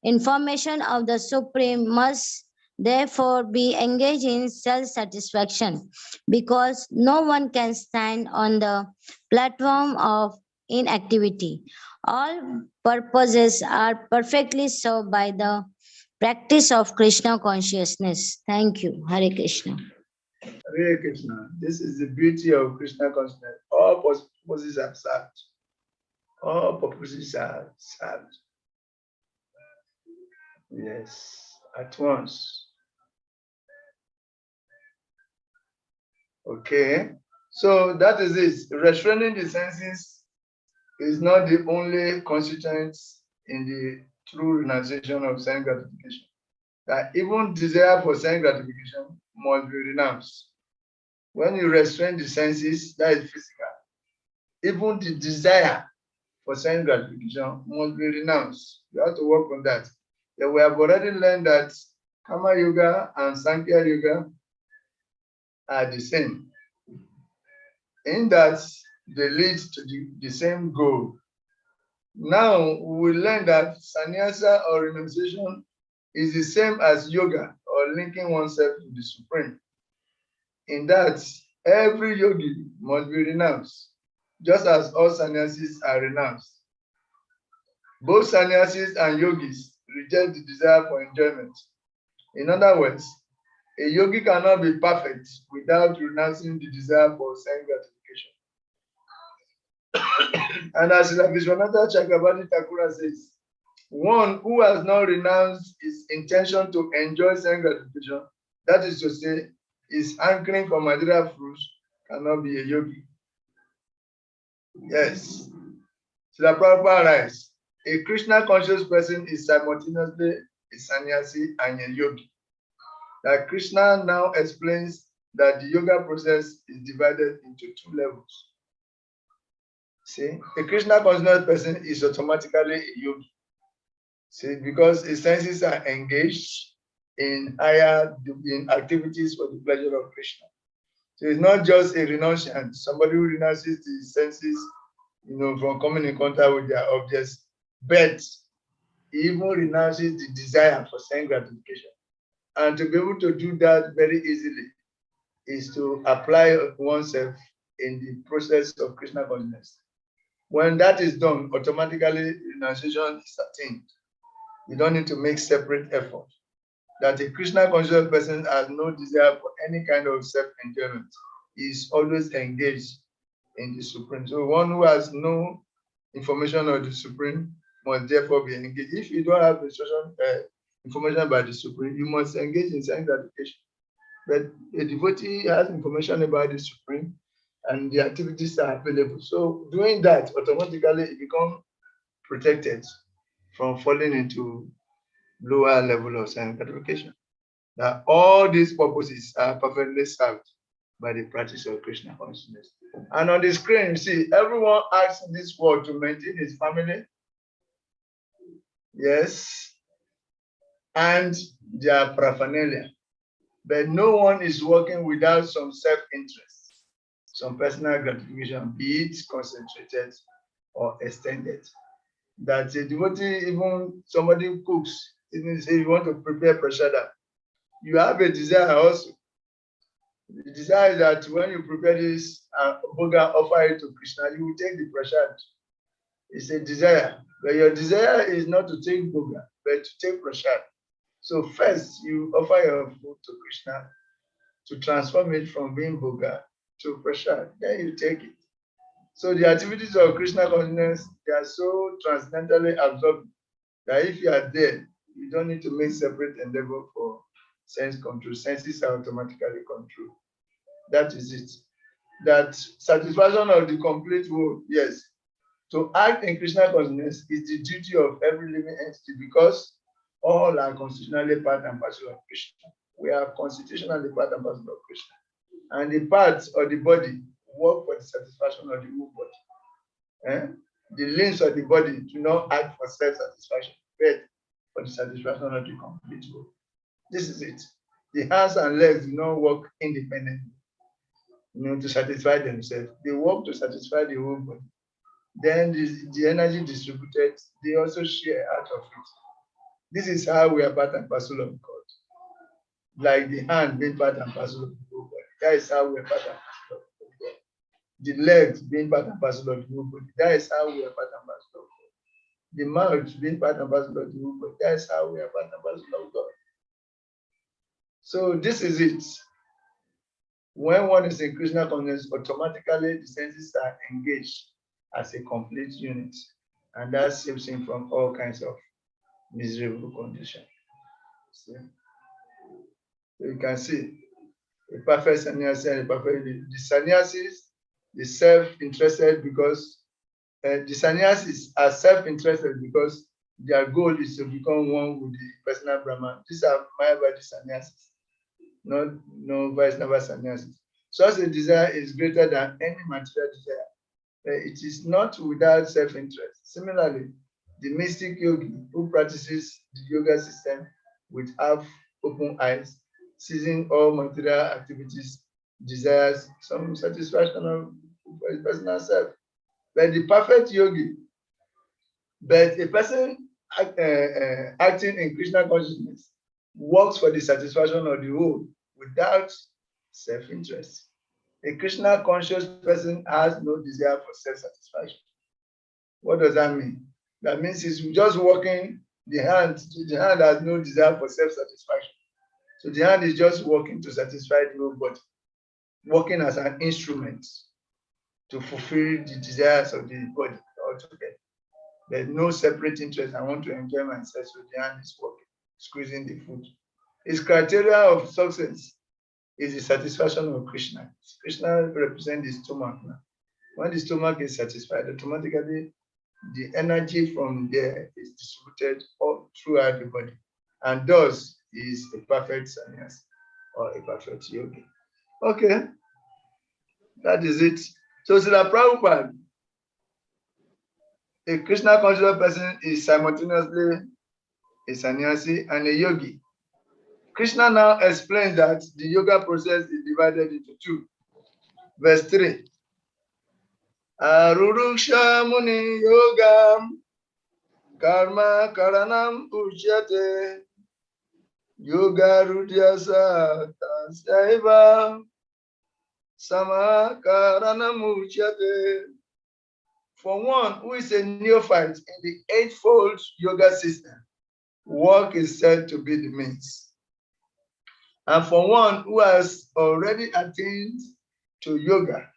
information of the Supreme must therefore be engaged in self-satisfaction, because no one can stand on the platform of inactivity. All purposes are perfectly served by the practice of Krishna consciousness. Thank you. Hare Krishna. Hare Krishna. This is the beauty of Krishna consciousness. All purposes are served. All purposes are served. Yes, at once. Okay, so that is it. Restraining the senses is not the only constituent in the true renunciation of sense gratification. That even desire for sense gratification must be renounced. When you restrain the senses, that is physical. Even the desire for sense gratification must be renounced. You have to work on that. Yeah, we have already learned that Karma Yoga and Sankhya Yoga are the same, in that they lead to the same goal. Now we learn that sannyasa or renunciation is the same as yoga or linking oneself to the Supreme, in that every yogi must be renounced, just as all sannyasis are renounced. Both sannyasis and yogis reject the desire for enjoyment. In other words, a yogi cannot be perfect without renouncing the desire for sense gratification. And as Vishwanatha Chakrabarti Thakura says, one who has not renounced his intention to enjoy sense gratification, that is to say, is hankering for material fruits, cannot be a yogi. Yes. Srila Prabhupada writes, a Krishna conscious person is simultaneously a sannyasi and a yogi. That Krishna now explains that the yoga process is divided into two levels. See, a Krishna conscious person is automatically a yogi. See, because his senses are engaged in activities for the pleasure of Krishna. So it's not just a renunciant, somebody who renounces the senses, from coming in contact with their objects, but he even renounces the desire for sense gratification. And to be able to do that very easily is to apply oneself in the process of Krishna consciousness. When that is done, automatically renunciation is attained. You don't need to make separate effort. That a Krishna conscious person has no desire for any kind of self-enjoyment. He is always engaged in the Supreme. So one who has no information of the Supreme must therefore be engaged. If you don't have information about the Supreme, you must engage in sense gratification. But a devotee has information about the Supreme and the activities are available. So doing that, automatically it becomes protected from falling into lower level of sense gratification. Now, all these purposes are perfectly served by the practice of Krishna consciousness. And on the screen, you see, everyone acts in this world to maintain his family. Yes. And their paraphernalia. But no one is working without some self-interest, some personal gratification, be it concentrated or extended. That a devotee, even somebody cooks, even say you want to prepare prasada, you have a desire also. The desire is that when you prepare this bhoga, offer it to Krishna, you will take the prasad. It's a desire, but your desire is not to take bhoga, but to take prasad. So first, you offer your food to Krishna to transform it from being bhoga to prasad. Then you take it. So the activities of Krishna consciousness, they are so transcendentally absorbed that if you are there, you don't need to make separate endeavor for sense control. Senses are automatically controlled. That is it. That satisfaction of the complete world, yes. To act in Krishna consciousness is the duty of every living entity because all are constitutionally part and parcel of Krishna. We are constitutionally part and parcel of Krishna. And the parts of the body work for the satisfaction of the whole body. The limbs of the body do not act for self-satisfaction, but for the satisfaction of the complete whole. This is it. The hands and legs do not work independently, to satisfy themselves. They work to satisfy the whole body. Then the energy distributed, they also share out of it. This is how we are part and parcel of God. Like the hand being part and parcel of the whole body. That is how we are part and parcel of God. The legs being part and parcel of the whole body. That is how we are part and parcel of God. The mouth being part and parcel of the whole body. That is how we are part and parcel of God. So this is it. When one is in Krishna consciousness, automatically the senses are engaged as a complete unit. And that saves him from all kinds of miserable conditions. So you can see a perfect sannyasi and a perfect, the sannyasis is self-interested because the sannyasis are self-interested because their goal is to become one with the personal Brahman. These are Mayavadi sannyasis, no Vaishnava sannyasis. Such a desire is greater than any material desire. It is not without self-interest. Similarly, the mystic yogi who practices the yoga system with half open eyes, ceasing all material activities, desires some satisfaction of his personal self. But the perfect yogi, but a person acting in Krishna consciousness works for the satisfaction of the whole without self-interest. A Krishna conscious person has no desire for self-satisfaction. What does that mean? That means he's just working the hand. The hand has no desire for self-satisfaction. So the hand is just working to satisfy the whole body, working as an instrument to fulfill the desires of the body altogether. There's no separate interest. I want to enjoy myself, so the hand is working, squeezing the food. Its criteria of success is the satisfaction of Krishna. Krishna represents the stomach now. When the stomach is satisfied, automatically the energy from there is distributed all throughout the body, and thus is a perfect sannyas or a perfect yogi. Okay, that is it. So Srila Prabhupada, a Krishna conscious person is simultaneously a sannyasi and a yogi. Krishna now explains that the yoga process is divided into two. Verse 3. Aruruksha muni yogam karma karanam uchyate yoga rudyasa tasaiva sama karanam uchyate. For one who is a neophyte in the Eightfold yoga system, work is said to be the means. And for one who has already attained to yoga,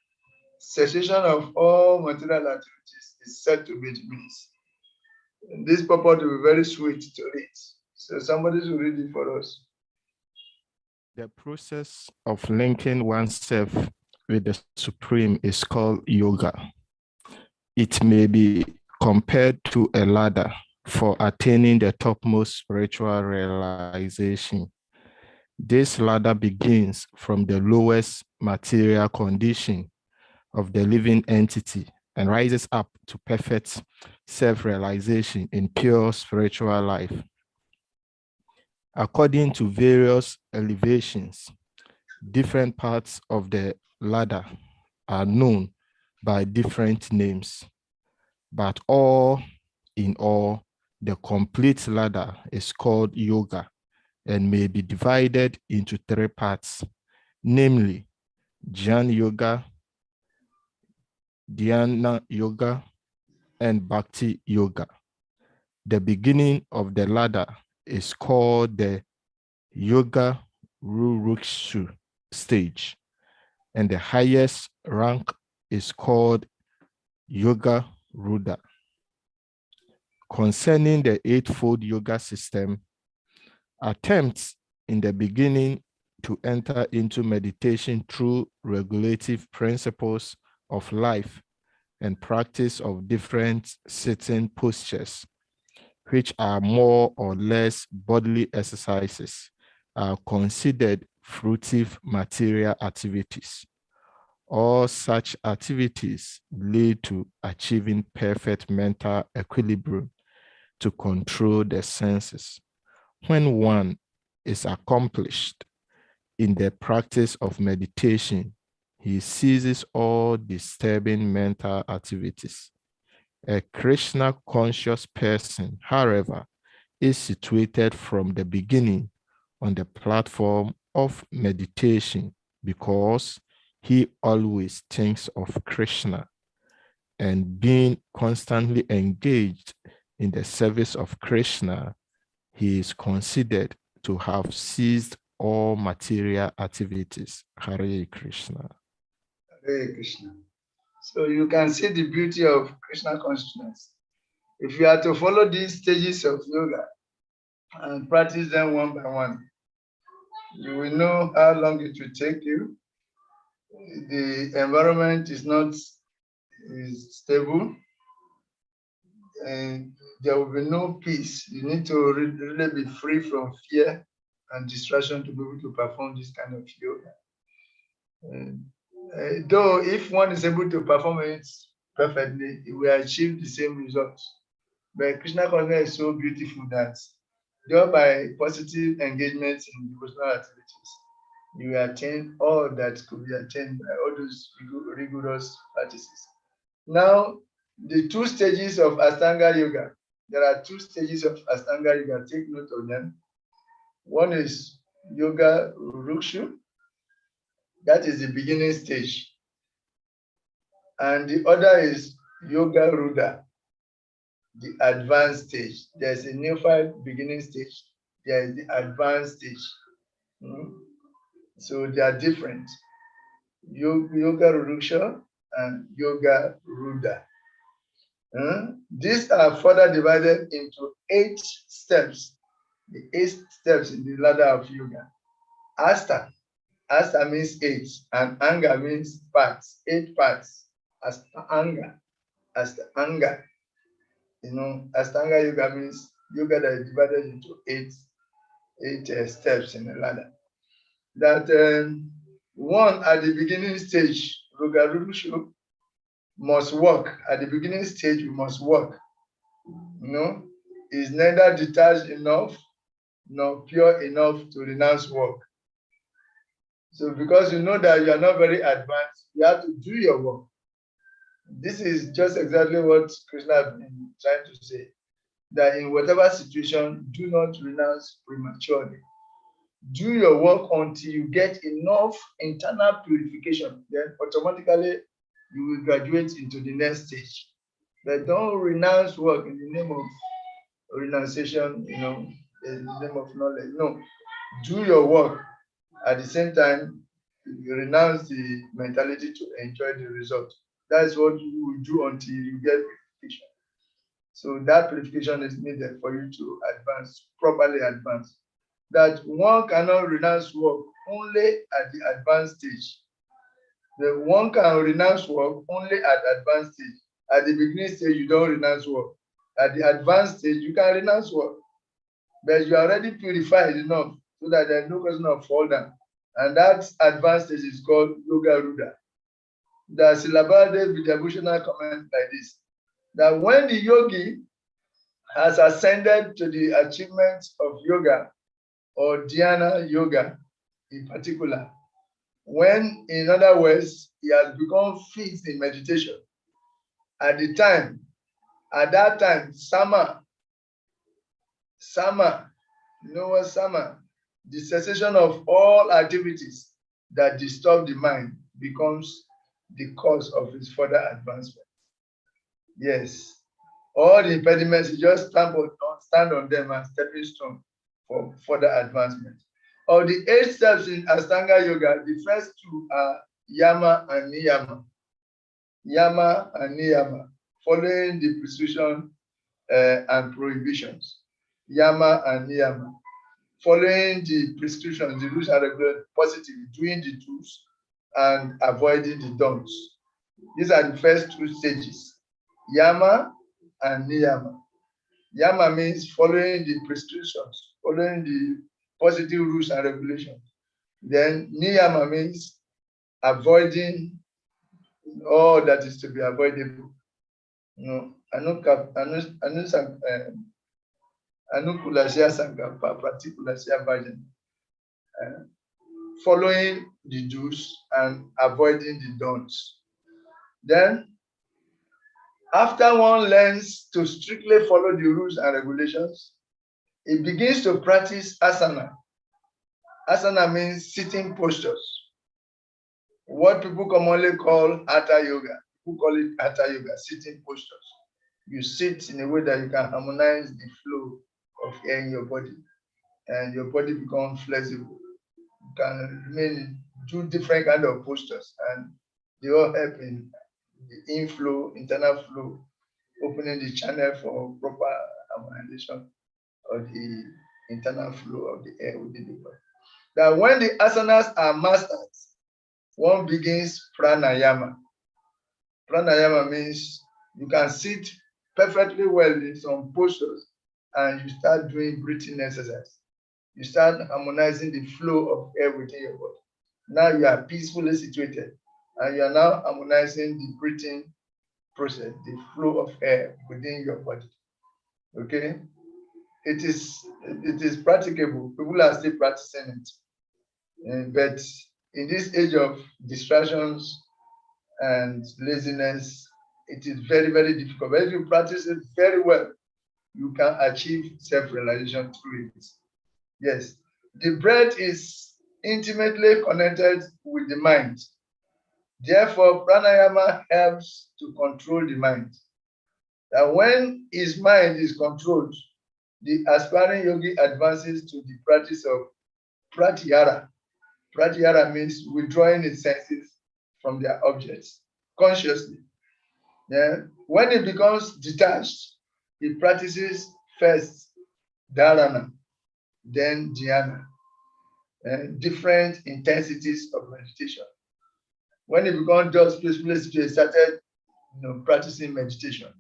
cessation of all material activities is said to be the means. And this purport will be very sweet to read. So somebody should read it for us. The process of linking oneself with the Supreme is called yoga. It may be compared to a ladder for attaining the topmost spiritual realization. This ladder begins from the lowest material condition of the living entity and rises up to perfect self-realization in pure spiritual life. According to various elevations, different parts of the ladder are known by different names, but all in all, the complete ladder is called yoga and may be divided into three parts, namely Jnana Yoga, Dhyana Yoga, and Bhakti Yoga. The beginning of the ladder is called the Yoga Rurukshu stage, and the highest rank is called Yoga Ruda. Concerning the Eightfold Yoga system, attempts in the beginning to enter into meditation through regulative principles of life and practice of different sitting postures, which are more or less bodily exercises, are considered fruitive material activities. All such activities lead to achieving perfect mental equilibrium to control the senses. When one is accomplished in the practice of meditation, he ceases all disturbing mental activities. A Krishna conscious person, however, is situated from the beginning on the platform of meditation because he always thinks of Krishna, and being constantly engaged in the service of Krishna, he is considered to have ceased all material activities. Hare Krishna. Hare Krishna. So you can see the beauty of Krishna consciousness. If you are to follow these stages of yoga and practice them one by one, you will know how long it will take you. The environment is not stable, and there will be no peace. You need to really be free from fear and distraction to be able to perform this kind of yoga. Though if one is able to perform it perfectly, it will achieve the same results. But Krishna consciousness is so beautiful that just by positive engagement in devotional activities, you will attain all that could be attained by all those rigorous practices. Now, the two stages of Astanga Yoga. There are two stages of Astanga Yoga. Take note of them. One is Yoga Rukshu. That is the beginning stage. And the other is Yoga Ruda. the advanced stage. There's a neophyte beginning stage. There is the advanced stage. So they are different. Yoga Ruksha and Yoga Ruda. These are further divided into 8 steps. The 8 steps in the ladder of yoga. Asta means 8, and Anga means parts, 8 parts. Astanga. Astanga yoga means yoga that is divided into 8 steps in the ladder. That one at the beginning stage, Rugarurushu, must work. At the beginning stage, you must work. Is neither detached enough nor pure enough to renounce work. So because you know that you are not very advanced, you have to do your work. This is just exactly what Krishna has been trying to say, that in whatever situation, do not renounce prematurely. Do your work until you get enough internal purification. Then automatically you will graduate into the next stage. But don't renounce work in the name of renunciation, in the name of knowledge. No, do your work. At the same time, you renounce the mentality to enjoy the result. That's what you will do until you get purification. So that purification is needed for you to advance, properly advance. That one cannot renounce work only at the advanced stage. The one can renounce work only at advanced stage. At the beginning stage, you don't renounce work. At the advanced stage, you can renounce work. But you are already purified enough so that there's no question of fall down. And that advanced stage is called Yoga Ruda. The Silabade Vidyabhushana comment like this, that when the yogi has ascended to the achievement of yoga, or dhyana yoga in particular, when, in other words, he has become fit in meditation, at that time, sama, you know what sama? The cessation of all activities that disturb the mind becomes the cause of its further advancement. Yes. All the impediments, you just stand on them and stepping stone for further advancement. Of the 8 steps in Astanga Yoga, the first 2 are Yama and Niyama. Yama and Niyama, following the prescription and prohibitions. Yama and Niyama, following the prescriptions, the rules and regulations, positive, doing the do's and avoiding the don'ts. These are the first 2 stages, Yama and Niyama. Yama means following the prescriptions, following the positive rules and regulations. Then Niyama means avoiding all that is to be avoidable. Following the do's and avoiding the don'ts. Then, after one learns to strictly follow the rules and regulations, it begins to practice asana. Asana means sitting postures. What people commonly call hatha yoga. People call it hatha yoga, sitting postures. You sit in a way that you can harmonize the flow of air in your body, and your body becomes flexible. You can do different kind of postures, and they all help in the inflow, internal flow, opening the channel for proper harmonization of the internal flow of the air within the body. That when the asanas are mastered, one begins pranayama. Pranayama means you can sit perfectly well in some postures and you start doing breathing exercise. You start harmonizing the flow of air within your body. Now you are peacefully situated and you are now harmonizing the breathing process, the flow of air within your body. Okay? It is practicable. People are still practicing it. But in this age of distractions and laziness, it is very, very difficult. But if you practice it very well, you can achieve self-realization through it. Yes, the breath is intimately connected with the mind. Therefore, pranayama helps to control the mind. That when his mind is controlled, the aspiring yogi advances to the practice of pratyahara. Pratyahara means withdrawing his senses from their objects consciously. When he becomes detached, he practices first dharana, then dhyana, different intensities of meditation. When he becomes just peacefully situated, he started practicing meditation.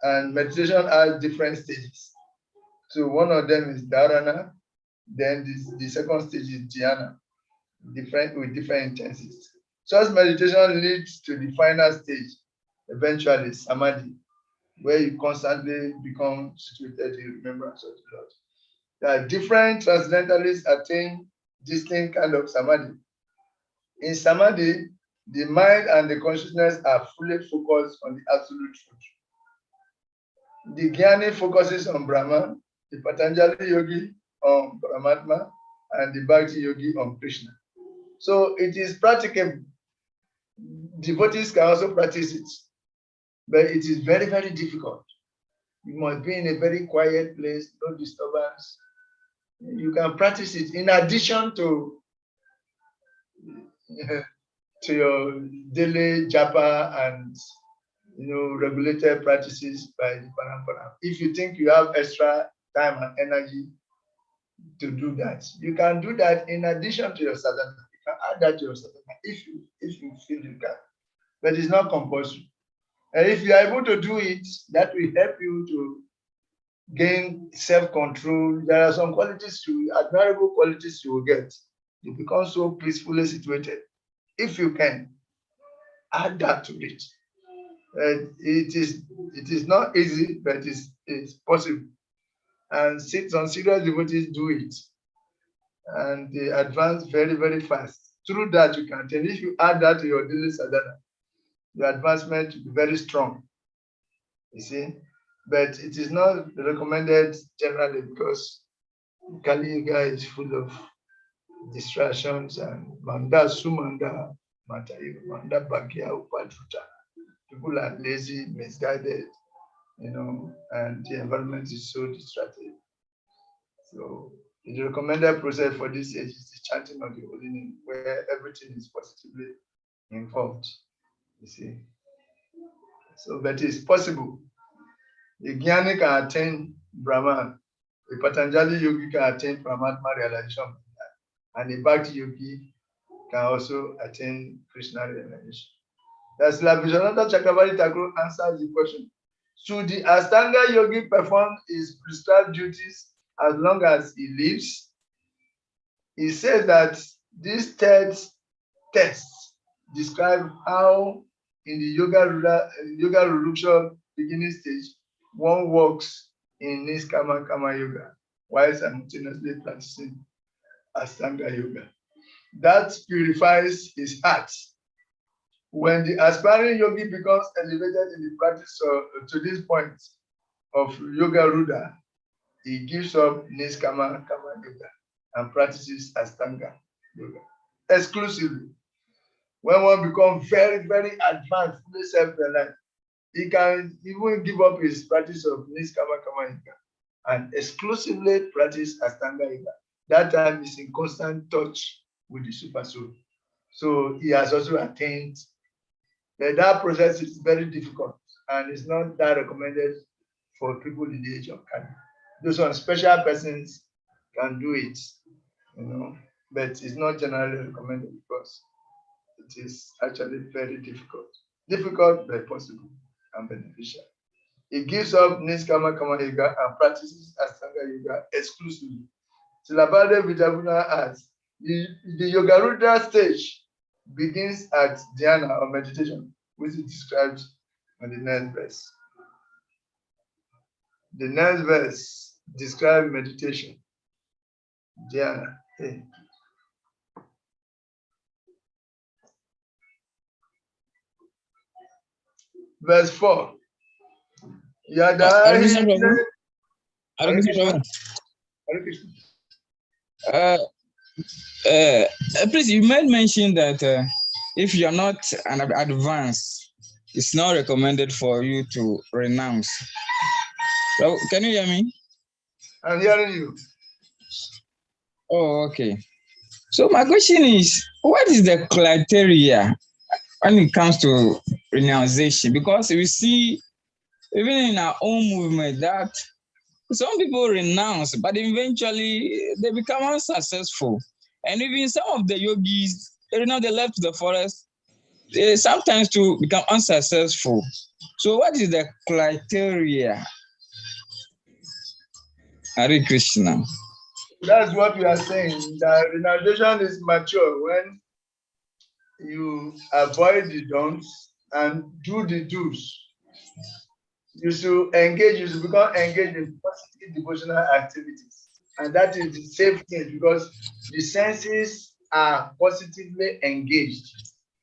And meditation has different stages. So one of them is dharana, then the second stage is dhyana, with different intensities. Such meditation leads to the final stage, eventually samadhi, where you constantly become situated in remembrance of the Lord. There are different transcendentalists attain distinct kind of samadhi. In samadhi, the mind and the consciousness are fully focused on the absolute truth. The Jnani focuses on Brahman, the Patanjali yogi on Paramatma, and the Bhakti yogi on Krishna. So it is practicable. Devotees can also practice it, but it is very, very difficult. You must be in a very quiet place, no disturbance. You can practice it in addition to your daily japa and regulated practices by the parampara. If you think you have extra time and energy to do that, you can do that in addition to your sadhana. You can add that to your sadhana if you feel you can, but it's not compulsory. And if you are able to do it, that will help you to gain self-control. There are some qualities, admirable qualities you will get. You become so peacefully situated. If you can add that to it, it is not easy, but it's possible. And some serious devotees do it, and they advance very, very fast. Through that, you can tell. If you add that to your daily sadhana, your advancement will be very strong. You see, but it is not recommended generally because Kali Yuga is full of distractions and Manda Sumanda, Manda Bhagya Upadruta. People are lazy, misguided, and the environment is so distracted. So the recommended process for this age is the chanting of the holy name, where everything is positively involved. You see. So that is possible. The Jnani can attain Brahman, the Patanjali yogi can attain Paramatma realization, and the Bhakti yogi can also attain Krishna realization. That's like Vishwanatha Chakravarti Thakur answers the question. Should the Astanga yogi perform his prescribed duties as long as he lives? He says that these tests describe how in the Yoga Ruruksha beginning stage, one works in Niskama Kama Yoga while simultaneously practicing Astanga Yoga. That purifies his heart. When the aspiring yogi becomes elevated in the practice to this point of Yoga Ruda, he gives up Niskama Kama Yoga and practices Astanga Yoga exclusively. When one becomes very, very advanced, fully self-reliant, he can even give up his practice of Niskama Kama Yoga and exclusively practice Astanga Yoga. That time is in constant touch with the Super Soul. So he has also attained. That process is very difficult and it's not that recommended for people in the age of Kali. Those on special persons can do it, but it's not generally recommended because it is actually very difficult. Difficult but possible and beneficial. He gives up Niskama Kama Yoga and practices Astanga Yoga exclusively. Silabade Vidavuna adds, the Yoga Rudra stage begins at dhyana or meditation, which is described on the next verse. The next verse describes meditation. Dhyana. Hey. Verse 4. Yada. Please, you might mention that if you are not an advanced, it's not recommended for you to renounce. So, can you hear me? I'm hearing you. Oh, okay. So my question is, what is the criteria when it comes to renunciation? Because we see, even in our own movement, that some people renounce, but eventually they become unsuccessful. And even some of the yogis, they left the forest, they sometimes to become unsuccessful. So what is the criteria? Hare Krishna. That's what we are saying. The renunciation is mature when you avoid the don'ts and do the do's. You should engage, you should become engaged in positive devotional activities. And that is the safe thing because the senses are positively engaged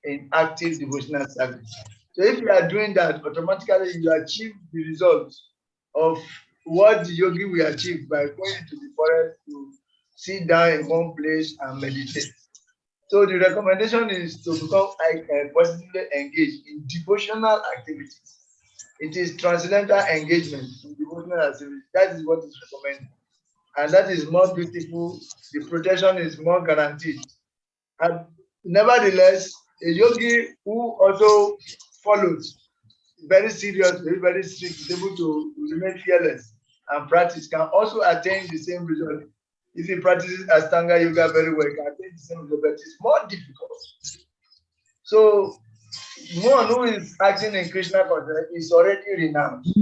in active devotional service. So if you are doing that, automatically you achieve the results of what the yogi will achieve by going to the forest to sit down in one place and meditate. So the recommendation is to become positively engaged in devotional activities. It is transcendental engagement in devotional activities. That is what is recommended. And that is more beautiful. The protection is more guaranteed. And nevertheless, a yogi who also follows very serious, very strict, is able to remain fearless and practice, can also attain the same result. If he practices Astanga yoga very well, can attain the same result, but it's more difficult. So one who is acting in Krishna consciousness is already renounced.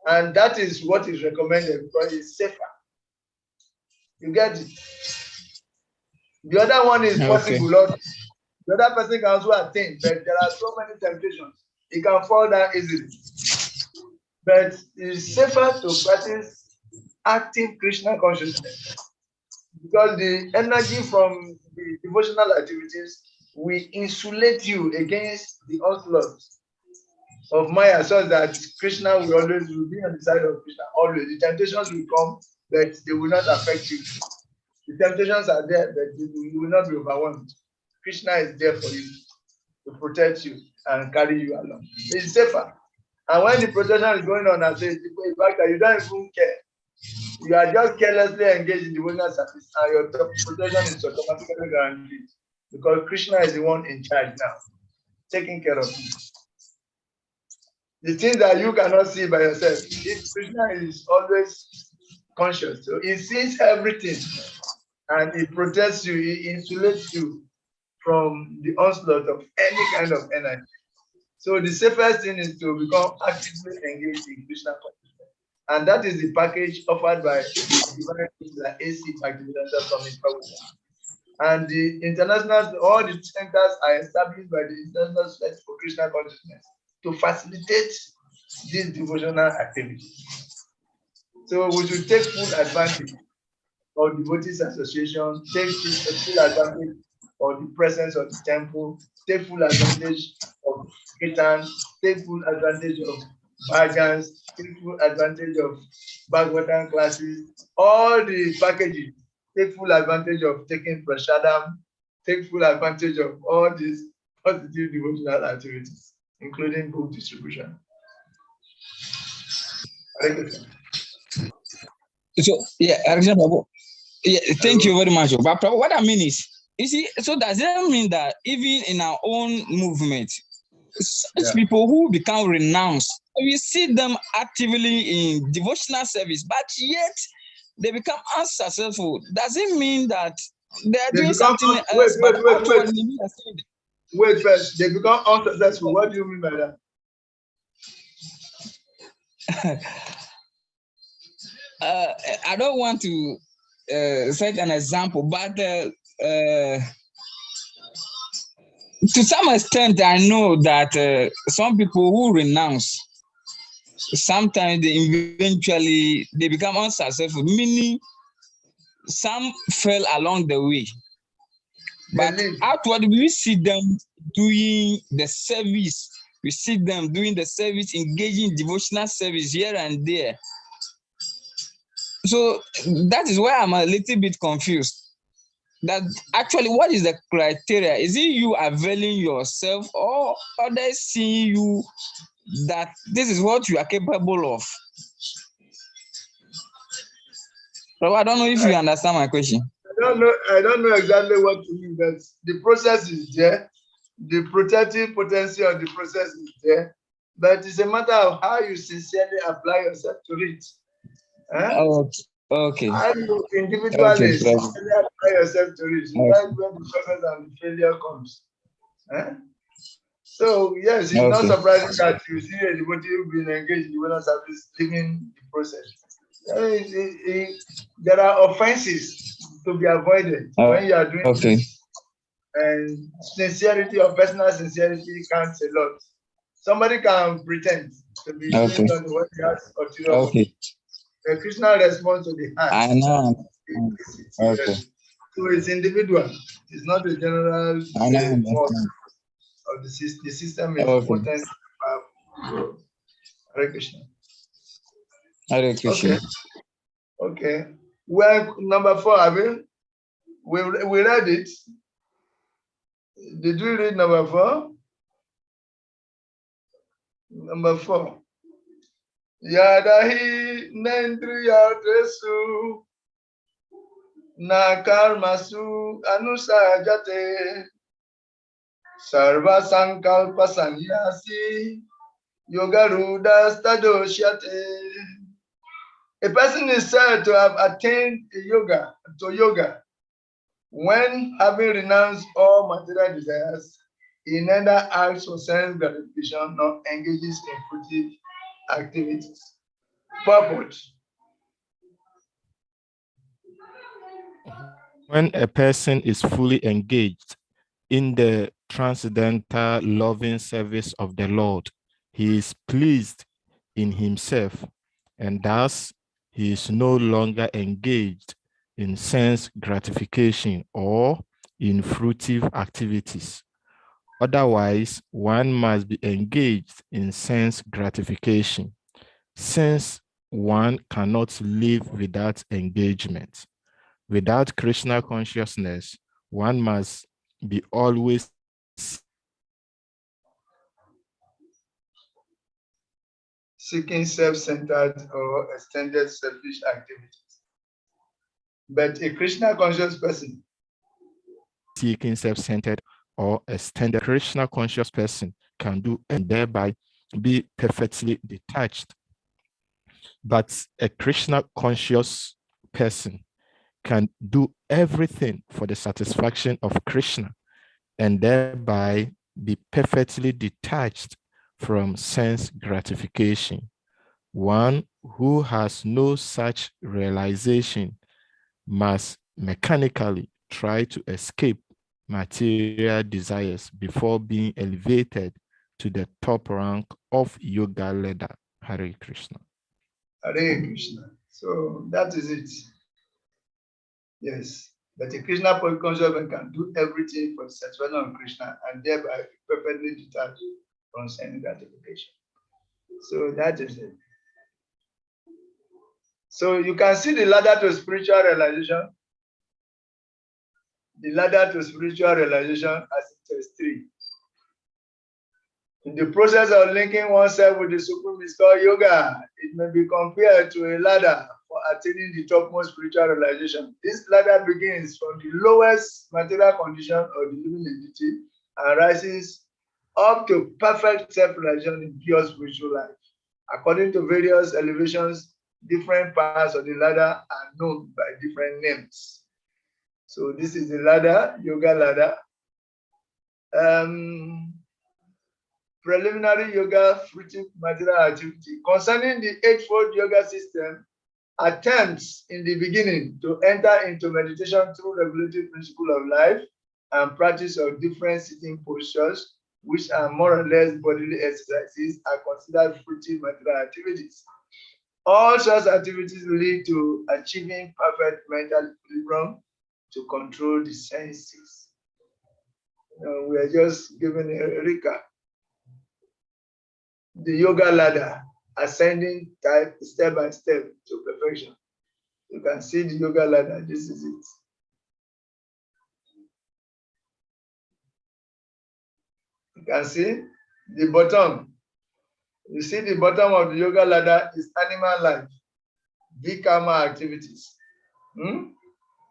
And that is what is recommended because it's safer. You get it? The other one is possible. Okay. The other person can also attain, but there are so many temptations. He can fall down easily. But it's safer to practice active Krishna consciousness because the energy from the devotional activities will insulate you against the onslaught of Maya, so that Krishna will always be on the side of Krishna. Always. The temptations will come, but they will not affect you. The temptations are there, but you will not be overwhelmed. Krishna is there for you to protect you and carry you along. It's safer. And when the protection is going on, I say, in fact, that you don't even care. You are just carelessly engaged in devotional service, and your protection is automatically guaranteed because Krishna is the one in charge now, taking care of you. The things that you cannot see by yourself, if Krishna is always conscious, so he sees everything and he protects you, he insulates you from the onslaught of any kind of energy. So the safest thing is to become actively engaged in Krishna consciousness. And that is the package offered by the AC Bhakti Summit. And the international, all the centers are established by the International Society for Krishna Consciousness to facilitate this devotional activity. So we should take full advantage of devotees association, take full advantage of the presence of the temple, take full advantage of kirtan, take full advantage of bhajans, take full advantage of Bhagavatam classes, all the packages, take full advantage of taking prasadam, take full advantage of all these positive devotional activities, including book distribution. So, yeah, Prabhu. Yeah, thank you very much. But Prabhu, what I mean is, you see, so does that mean that even in our own movement, such people who become renounced, we see them actively in devotional service, but yet they become unsuccessful? Does it mean that they are doing something else? Wait first, they become unsuccessful. What do you mean by that? I don't want to set an example, but to some extent, I know that some people who renounce, sometimes they eventually become unsuccessful, meaning some fell along the way. But outwardly, we see them doing the service. We see them doing the service, engaging in devotional service here and there. So that is why I'm a little bit confused. that actually what is the criteria? Is it you availing yourself or others seeing you that this is what you are capable of? So I don't know if you understand my question. I don't know exactly what you mean, but the process is there. The protective potency of the process is there. But it's a matter of how you sincerely apply yourself to it. Okay. How you individually Okay, sincerely apply yourself to it. That's where the process and the failure comes. So yes, it's not surprising that you see a devotee being engaged in the wellness service living the process. There are offenses to be avoided when you are doing this. And sincerity or personal sincerity counts a lot. Somebody can pretend to be doing something when he has ulterior motive. The Krishna responds to the heart. I know. So it's individual. It's not a general fault of the system. The system is potent. Hare Krishna. Hare Krishna. Okay. Well, number 4, we read it. Did we read number 4? Number 4. Yadahi nendriyatresu na karmasu anusajate sarva sankalpa sannyasi yogaruda stadoshate. A person is said to have attained yoga when, having renounced all material desires, he neither acts for sense gratification nor engages in fruitive activities. Purpose. When a person is fully engaged in the transcendental loving service of the Lord, he is pleased in himself, and thus he is no longer engaged in sense gratification or in fruitive activities. Otherwise, one must be engaged in sense gratification, since one cannot live without engagement. Without Krishna consciousness, one must be always seeking self-centered or extended selfish activities. But a Krishna conscious person seeking self-centered or extended Krishna conscious person can do and thereby be perfectly detached. But a Krishna conscious person can do everything for the satisfaction of Krishna and thereby be perfectly detached from sense gratification. One who has no such realization must mechanically try to escape material desires before being elevated to the top rank of yoga ladder. Hare Krishna. Hare Krishna. So that is it. Yes. But a Krishna conscious person can do everything for the satisfaction of Krishna and thereby be perfectly detached from sense gratification. So that is it. So you can see the ladder to spiritual realization. The ladder to spiritual realization as it is 3. In the process of linking oneself with the Supreme is called yoga. It may be compared to a ladder for attaining the topmost spiritual realization. This ladder begins from the lowest material condition of the living entity and rises up to perfect self-realization in pure spiritual life. According to various elevations, different parts of the ladder are known by different names. So this is the ladder, yoga ladder. Preliminary yoga fruitive material activity. Concerning the Eightfold yoga system, attempts in the beginning to enter into meditation through regulative principle of life and practice of different sitting postures, which are more or less bodily exercises, are considered fruitive material activities. All such activities lead to achieving perfect mental equilibrium to control the senses. We are just giving a recap. The yoga ladder, ascending type step by step to perfection. You can see the yoga ladder. This is it. You can see the bottom. You see the bottom of the yoga ladder is animal life, Vikama activities,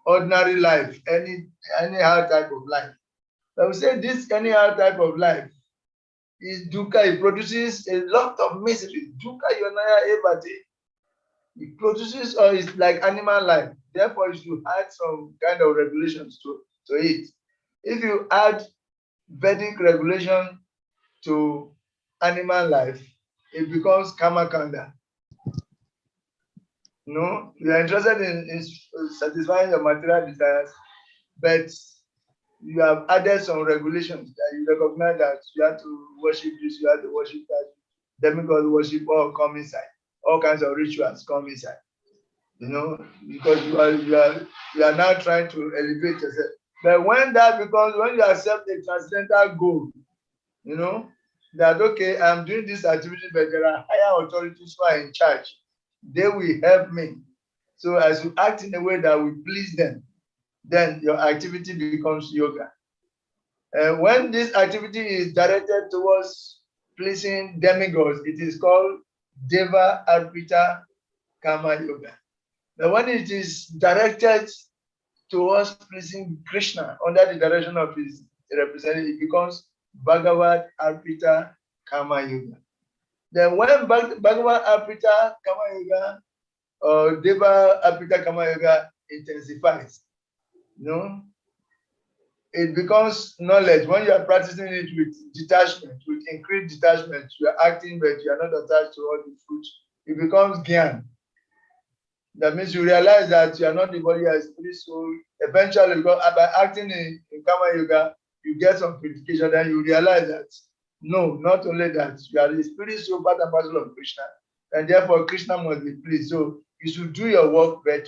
ordinary life, anyhow type of life. I would say this anyhow type of life is dukkha. It produces a lot of misery. Dukkha yonaya evate. It produces, or it's like animal life. Therefore, you should add some kind of regulations to it. If you add Vedic regulation to animal life, it becomes karma kanda. No, you are interested in satisfying your material desires, but you have added some regulations that you recognize that you have to worship this, you have to worship that, demigod worship, all come inside, all kinds of rituals come inside. Because you are now trying to elevate yourself. But when you accept a transcendental goal, that okay, I'm doing this activity, but there are higher authorities who are in charge. They will help me. So as you act in a way that will please them, then your activity becomes yoga. When this activity is directed towards pleasing demigods, it is called Deva Arpita Kama Yoga. Now, when it is directed towards pleasing Krishna under the direction of his representative, it becomes Bhagavad Arpita Kama Yoga. Then when Bhagavad Arpita Kama Yoga or Deva Arpita Kama Yoga intensifies, it becomes knowledge. When you are practicing it with detachment, with increased detachment, you are acting, but you are not attached to all the fruits. It becomes Gyan. That means you realize that you are not the body, you are spirit. So eventually, because by acting in Kama Yoga, you get some purification. Then you realize that no, not only that, you are the spirit, so part and parcel of Krishna, and therefore Krishna must be pleased. So you should do your work, but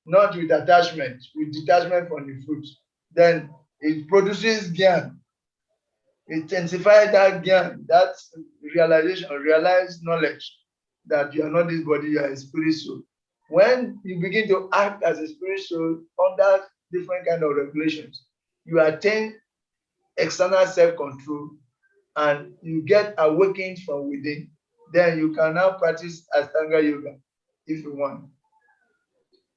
not with attachment, with detachment from the fruit. Then it produces Gyan. It intensifies that Gyan, that realization, realized knowledge that you are not this body, you are a spirit soul. When you begin to act as a spirit soul under different kind of regulations, you attain external self-control and you get awakened from within. Then you can now practice Astanga yoga if you want.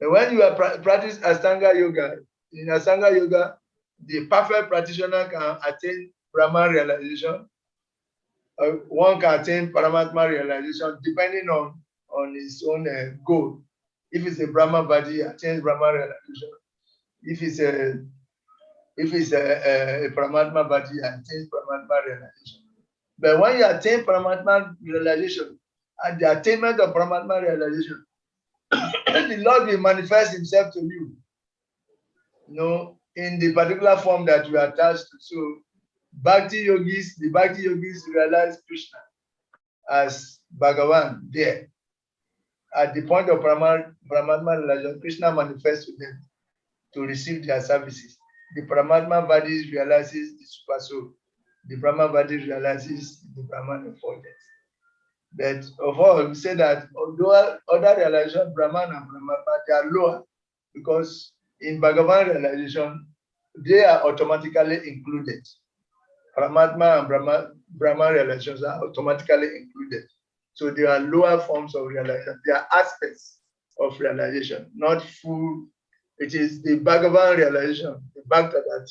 And when you are practice Astanga yoga, in Astanga yoga, the perfect practitioner can attain Brahman realization. One can attain Paramatma realization depending on his own goal. If it's a Brahma body, attains Brahma realization. If it's a Paramatma body, attains Paramatma realization. But when you attain Paramatma realization, at the attainment of Paramatma realization, the Lord will manifest himself to you, in the particular form that you are attached to. So the Bhakti yogis realize Krishna as Bhagavan there. At the point of Paramatma realization, Krishna manifests to them to receive their services. The Paramatma body realizes the Super Soul. The Brahma body realizes the Brahman effulgence. But of all, we say that although other realization, Brahman and Brahmana, they are lower because in Bhagavan realization, they are automatically included. Paramatma and Brahman realizations are automatically included. So they are lower forms of realization. They are aspects of realization, not full. It is the Bhagavan realization, the Bhakta that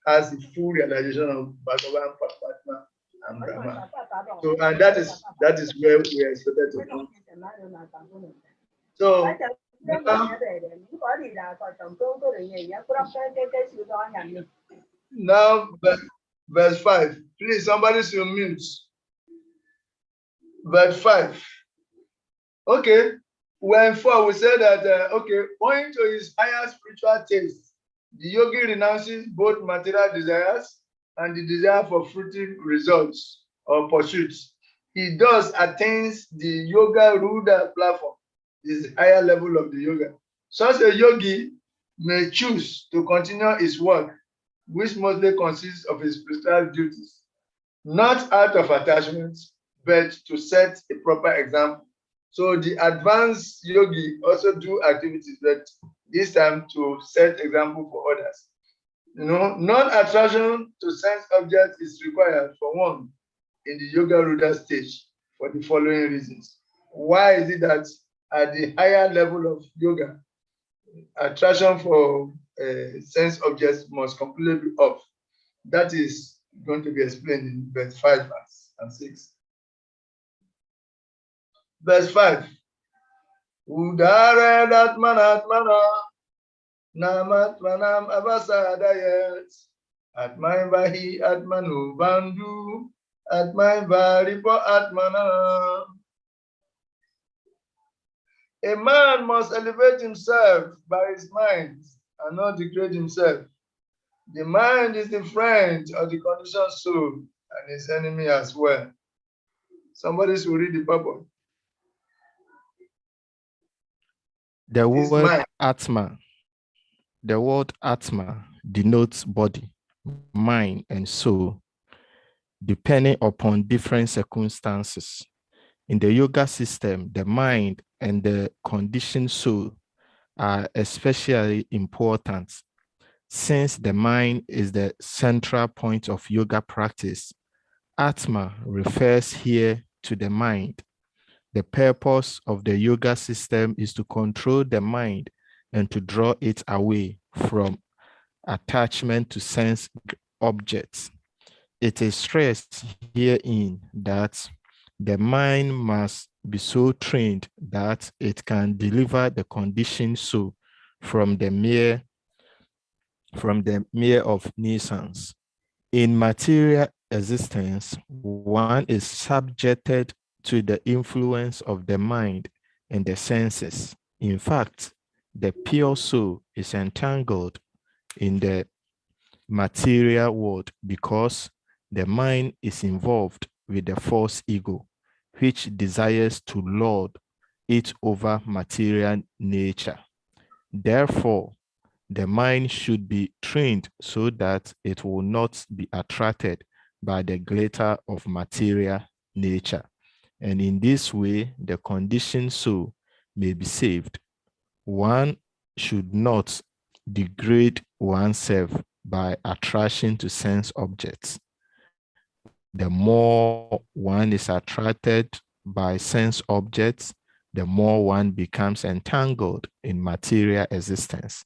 has the full realization of Bhagavan, Paramatma, and Brahman. So, and that is where we are expected to come. So now verse 5. Please, somebody should mute. Verse 5. Okay. When 4, we said that, owing to his higher spiritual taste, the yogi renounces both material desires and the desire for fruitive results or pursuits. He thus attains the yoga ruda platform, this higher level of the yoga. Such a yogi may choose to continue his work, which mostly consists of his prescribed duties, not out of attachment, but to set a proper example. So the advanced yogi also do activities, but this time to set example for others. Non-attraction to sense objects is required for one in the Yoga Ruda stage for the following reasons. Why is it that at the higher level of yoga, attraction for sense objects must completely be off? That is going to be explained in verse 5 and 6. Verse 5. Udare atmana namatmanam abasadayat atmai bahi atmanu bandhu atmai varipo atmana. A man must elevate himself by his mind and not degrade himself. The mind is the friend of the conditioned soul and his enemy as well. Somebody should read the purpose. The word Atma denotes body, mind, and soul, depending upon different circumstances. In the yoga system, the mind and the conditioned soul are especially important. Since the mind is the central point of yoga practice, Atma refers here to the mind. The purpose of the yoga system is to control the mind and to draw it away from attachment to sense objects. It is stressed herein that the mind must be so trained that it can deliver the conditioned soul from the mere of nuisance. In material existence, one is subjected to the influence of the mind and the senses. In fact, the pure soul is entangled in the material world because the mind is involved with the false ego, which desires to lord it over material nature. Therefore, the mind should be trained so that it will not be attracted by the glitter of material nature. And in this way, the conditioned soul may be saved. One should not degrade oneself by attraction to sense objects. The more one is attracted by sense objects, the more one becomes entangled in material existence.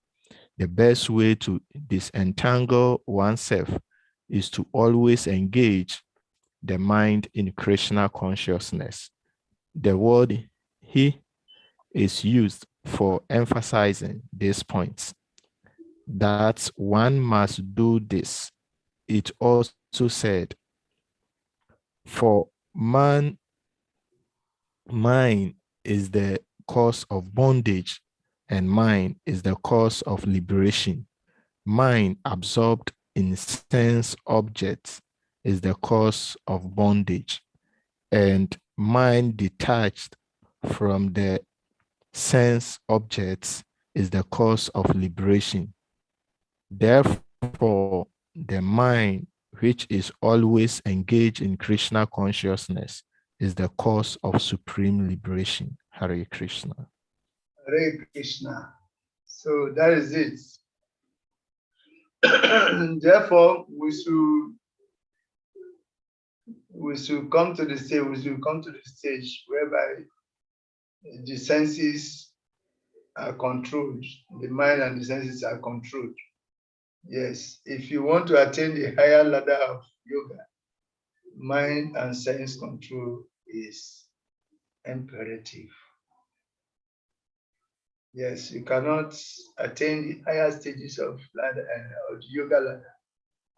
The best way to disentangle oneself is to always engage the mind in Krishna consciousness. The word he is used for emphasizing these points, that one must do this. It also said, for man, mind is the cause of bondage, and mind is the cause of liberation. Mind absorbed in sense objects is the cause of bondage, and mind detached from the sense objects is the cause of liberation. Therefore, the mind, which is always engaged in Krishna consciousness, is the cause of supreme liberation. Hare Krishna. Hare Krishna. So that is it. Therefore, we should come to the stage whereby the senses are controlled, the mind and the senses are controlled. Yes, if you want to attain the higher ladder of yoga, mind and sense control is imperative. Yes, you cannot attain the higher stages of the yoga ladder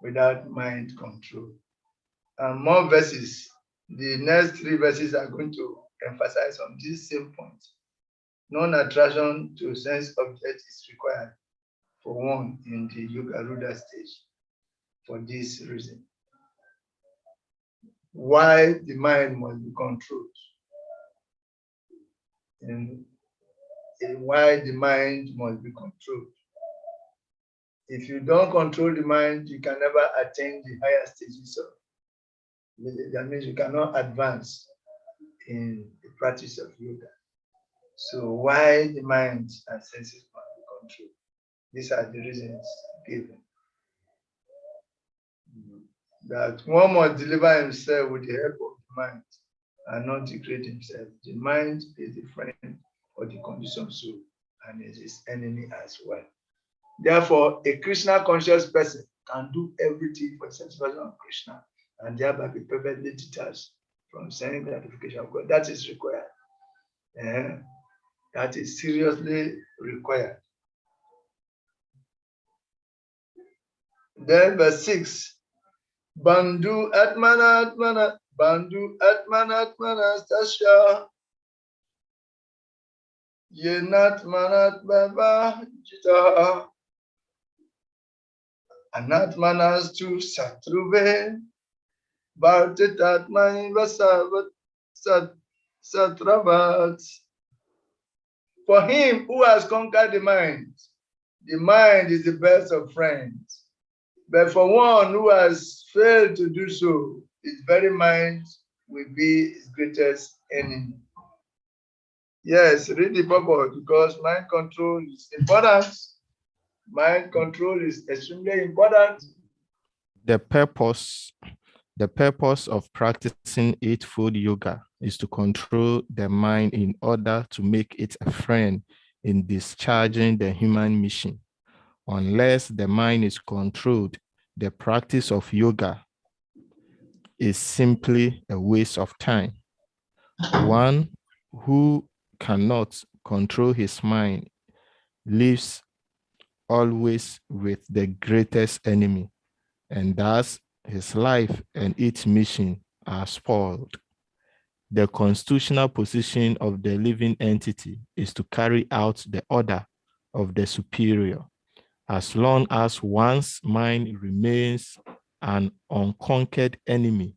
without mind control. And more verses, the next 3 verses are going to emphasize on this same point. Non-attraction to sense object is required for one in the Yoga Ruda stage for this reason. Why the mind must be controlled. And why the mind must be controlled. If you don't control the mind, you can never attain the higher stages of. That means you cannot advance in the practice of yoga. So why the mind and senses must be controlled? These are the reasons given. that one must deliver himself with the help of the mind and not degrade himself. The mind is the friend of the conditioned soul and is his enemy as well. Therefore, a Krishna conscious person can do everything for the satisfaction of Krishna and thereby be perfectly detached from sense gratification of God. That is required. That is seriously required. Then verse 6. Bandhu atmana atmana, bandhu atmana atmana stasya, yenatmanat bhava jita, anatmanastu satruve, bhartitatmani vasavat satravat. For him who has conquered the mind is the best of friends. But for one who has failed to do so, his very mind will be his greatest enemy. Yes, read the purpose, because mind control is important. Mind control is extremely important. The purpose of practicing Eightfold Yoga is to control the mind in order to make it a friend in discharging the human mission. Unless the mind is controlled, the practice of yoga is simply a waste of time. One who cannot control his mind lives always with the greatest enemy, and thus his life and its mission are spoiled. The constitutional position of the living entity is to carry out the order of the superior. As long as one's mind remains an unconquered enemy,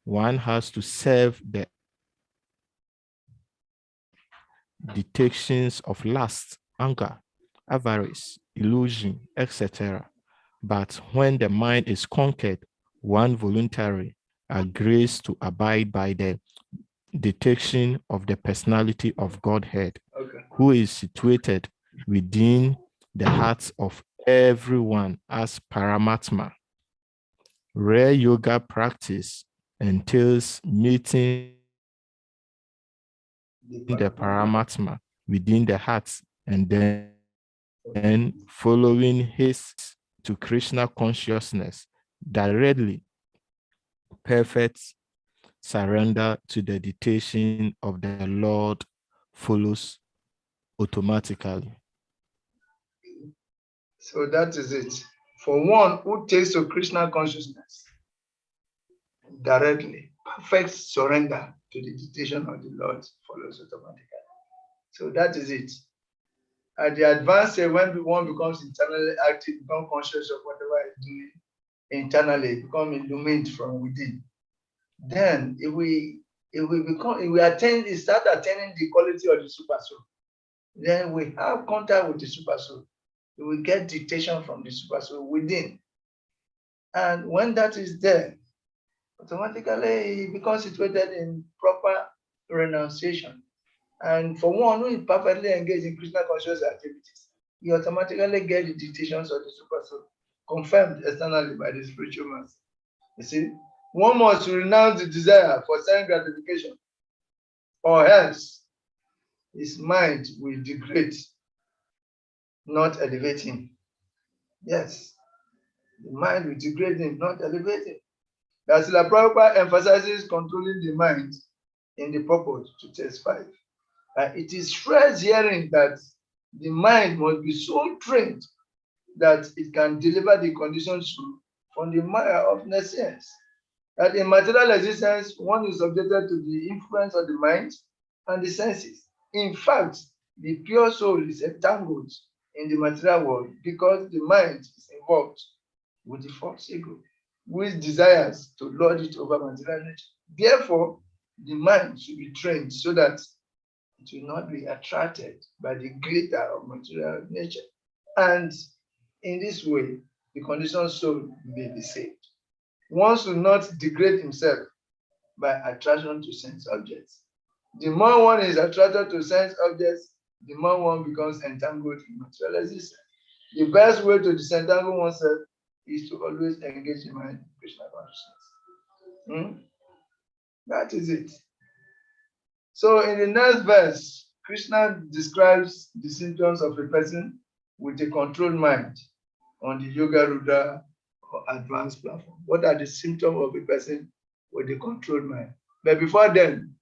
one has to serve the dictations of lust, anger, avarice, illusion, etc. But when the mind is conquered, one voluntarily agrees to abide by the detection of the personality of Godhead, who is situated within the hearts of everyone as Paramatma. Rare yoga practice entails meeting the Paramatma within the hearts and then following his to Krishna consciousness directly. Perfect surrender to the dictation of the Lord follows automatically. So that is it. For one who takes to Krishna consciousness directly, perfect surrender to the dictation of the Lord follows automatically. So that is it. At the advanced stage, when one becomes internally active, become conscious of whatever is doing internally, become illumined from within, then if we start attaining the quality of the super soul, then we have contact with the super soul. We will get dictation from the super soul within. And when that is there, automatically he becomes situated in proper renunciation. And for one who is perfectly engaged in Krishna conscious activities, he automatically gets the dictations of the super soul, confirmed externally by the spiritual master. You see, one must renounce the desire for sense gratification, or else his mind will degrade, not elevate him. Yes, the mind will degrade him, not elevate him. That's the Prabhupada emphasizes controlling the mind in the purpose to test 5. It is stressed hearing that the mind must be so trained that it can deliver the conditions from the mire of nescience. That in material existence, one is subjected to the influence of the mind and the senses. In fact, the pure soul is entangled in the material world because the mind is involved with the false ego, which desires to lord it over material nature. Therefore, the mind should be trained so that it will not be attracted by the glitter of material nature. And in this way, the conditioned soul may be saved. One should not degrade himself by attraction to sense objects. The more one is attracted to sense objects, the more one becomes entangled in material existence. The best way to disentangle oneself is to always engage in my Krishna consciousness. That is it. So in the next verse, Krishna describes the symptoms of a person with a controlled mind on the Yoga Rudra or advanced platform. What are the symptoms of a person with a controlled mind? But before then,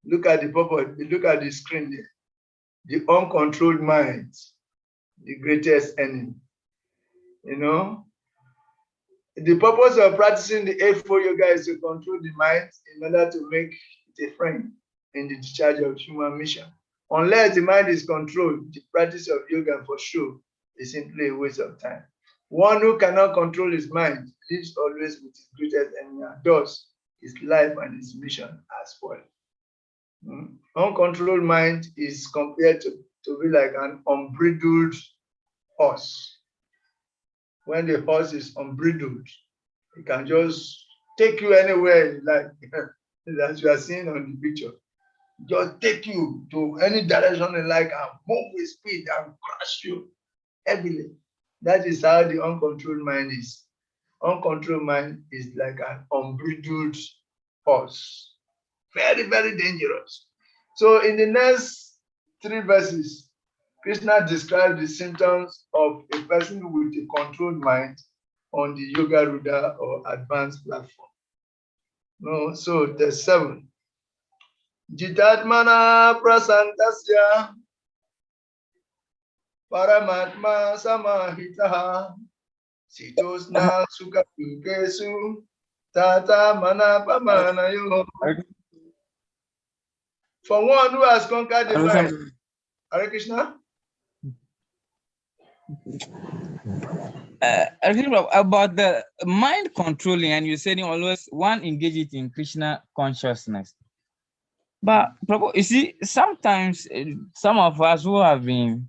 look at the purpose, look at the screen there. The uncontrolled mind, the greatest enemy. You know, the purpose of practicing the Eightfold Yoga is to control the mind in order to make it a friend in the discharge of human mission. Unless the mind is controlled, the practice of yoga for sure is simply a waste of time. One who cannot control his mind lives always with his greatest enemy, and thus his life and his mission are spoiled. Uncontrolled mind is compared to be like an unbridled horse. When the horse is unbridled, it can just take you anywhere, like as you are seeing on the picture. Just take you to any direction you like and move with speed and crush you heavily. That is how the uncontrolled mind is. Uncontrolled mind is like an unbridled horse. Very, very dangerous. So in the next 3 verses, Krishna describes the symptoms of a person with a controlled mind on the Yoga Rudra or advanced platform. No, so there's 7. Jitatmana prasantasya paramatma samahitaha sitosna sukha tata mana pamanayo. For one who has conquered the mind. Hare Krishna? About the mind controlling, and you said always one engage it in Krishna consciousness. But Prabhu, you see, sometimes some of us who have been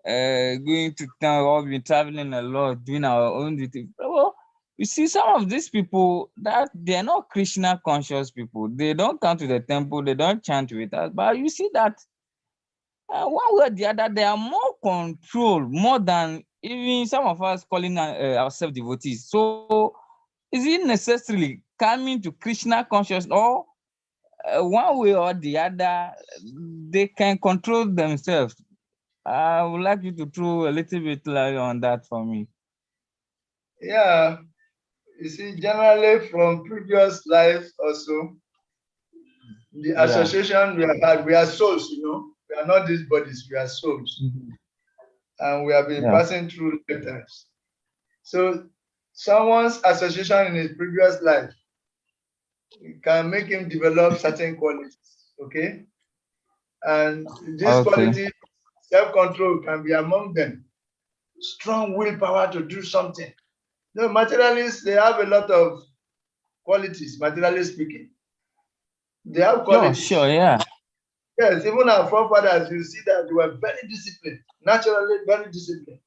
going to town or been traveling a lot, doing our own duty, Prabhu, you see, some of these people that they're not Krishna conscious people. They don't come to the temple, they don't chant with us. But you see that one way or the other, they are more controlled, more than even some of us calling ourselves devotees. So is it necessarily coming to Krishna conscious, or one way or the other, they can control themselves? I would like you to throw a little bit light on that for me. Yeah, you see, generally from previous life also, the association we have had, we are souls, you know, we are not these bodies, we are souls. And we have been passing through lifetimes. So someone's association in his previous life can make him develop certain qualities, okay? And this quality, self-control, can be among them. Strong willpower to do something. No, materialists, they have a lot of qualities, materially speaking. They have qualities. Sure, yeah. Yes, even our forefathers, you see that they were very disciplined, naturally very disciplined.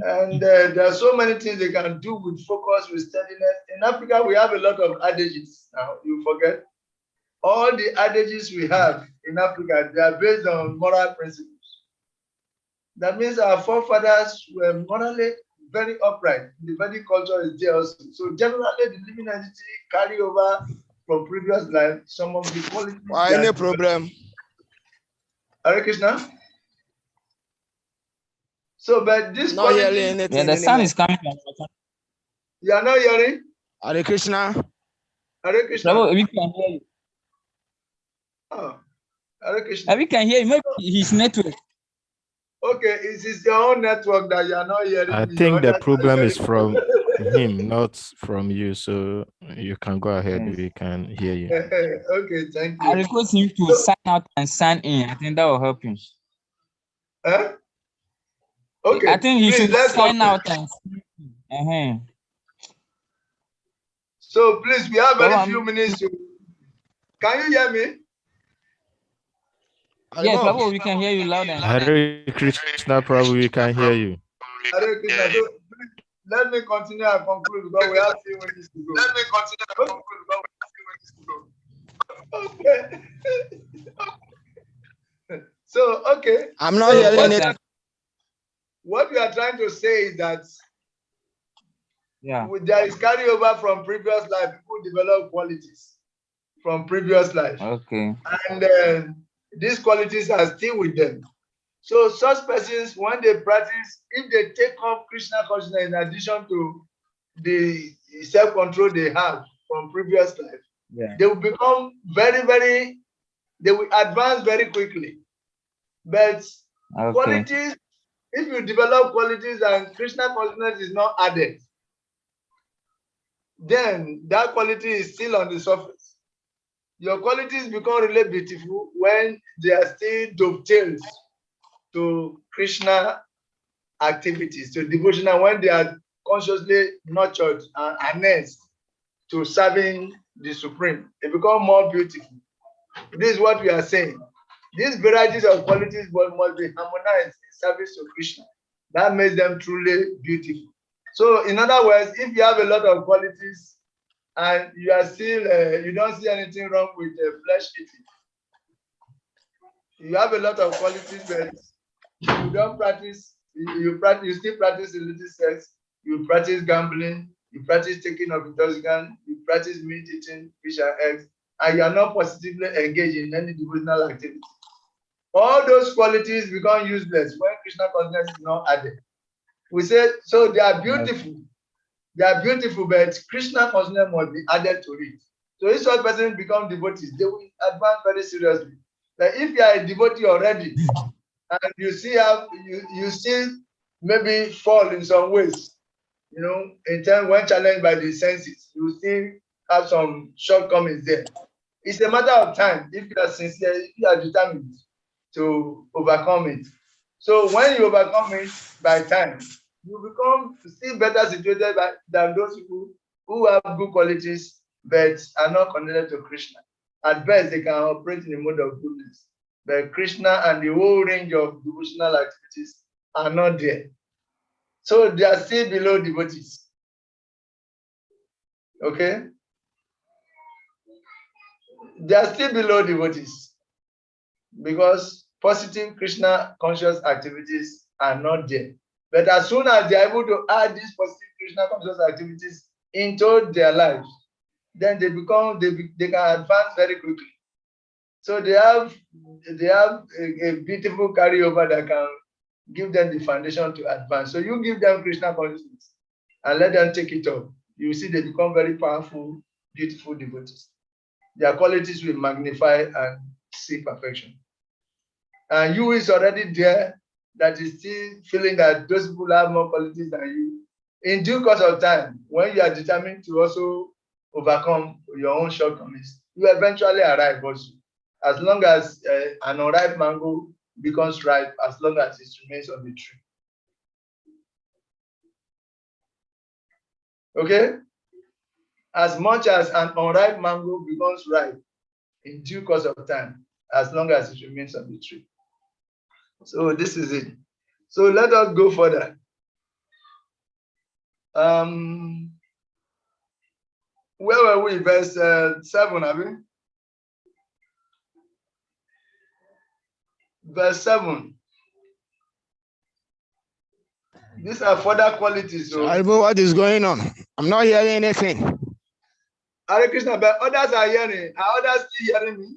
And there are so many things they can do with focus, with steadiness. In Africa, we have a lot of adages now, you forget. All the adages we have in Africa, they are based on moral principles. That means our forefathers were morally very upright. The Vedic culture is there also. So generally, the living entity carry over from previous life some of the qualities. Any problem? Hare Krishna. So, but this not hearing anything. Yeah, the sun is coming. You are not hearing? Hare Krishna. Hare Krishna. Prabhu, we can hear you. Oh, Hare Krishna. We can hear you. Maybe his network. Okay, it is your own network that you are not hearing. I think the problem is from him, not from you. So you can go ahead. We can hear you. Okay, thank you. I request him to sign out and sign in. I think that will help him. Huh? Okay. I think he should sign out and sign in. So please, we have very few minutes to. Can you hear me? Yes, Prabhu, we can hear you loud and clear. Hare Krishna, Prabhu, we can hear you. Hare Krishna. So, let me continue and conclude because we have few minutes to go. Let me continue and conclude because we have few minutes to go. Okay. So, okay. I'm not hearing it. What we are trying to say is that Yeah. There is carryover from previous life. People develop qualities from previous life. Okay. And these qualities are still with them. So such persons, when they practice, if they take up Krishna consciousness in addition to the self-control they have from previous life, Yeah. they will become they will advance very quickly. But Okay. qualities, if you develop qualities and Krishna consciousness is not added, then that quality is still on the surface. Your qualities become really beautiful when they are still dovetails to Krishna activities, to devotional, when they are consciously nurtured and harnessed to serving the Supreme. They become more beautiful. This is what we are saying. These varieties of qualities must be harmonized in service to Krishna. That makes them truly beautiful. So, in other words, if you have a lot of qualities and you are still, you don't see anything wrong with flesh eating. You have a lot of qualities, but you don't practice. You still practice illicit sex. You practice gambling. You practice taking of intoxicant. You practice meat eating, fish and eggs, and you are not positively engaged in any devotional activity. All those qualities become useless when Krishna consciousness is not added. We say so they are beautiful. They are beautiful, but Krishna consciousness must be added to it. So if such person become devotees, they will advance very seriously. But if you are a devotee already, and you see how you still maybe fall in some ways, in terms when challenged by the senses, you still have some shortcomings there. It's a matter of time if you are sincere, if you are determined to overcome it. So when you overcome it by time, you become still better situated than those people who have good qualities but are not connected to Krishna. At best, they can operate in a mode of goodness. But Krishna and the whole range of devotional activities are not there. So they are still below devotees. Okay? They are still below devotees because positive Krishna conscious activities are not there. But as soon as they are able to add these positive Krishna conscious activities into their lives, then they can advance very quickly. So they have a beautiful carryover that can give them the foundation to advance. So you give them Krishna consciousness and let them take it up. You see they become very powerful, beautiful devotees. Their qualities will magnify and see perfection. And you is already there that is still feeling that those people have more qualities than you. In due course of time, when you are determined to also overcome your own shortcomings, you eventually arrive also. As long as an unripe mango becomes ripe, as long as it remains on the tree. Okay? As much as an unripe mango becomes ripe in due course of time, as long as it remains on the tree. So this is it. So let us go further. Where were we? Verse 7, have we? Verse 7. These are further qualities. So What is going on? I'm not hearing anything. Hare Krishna, but others are hearing. Are others still hearing me?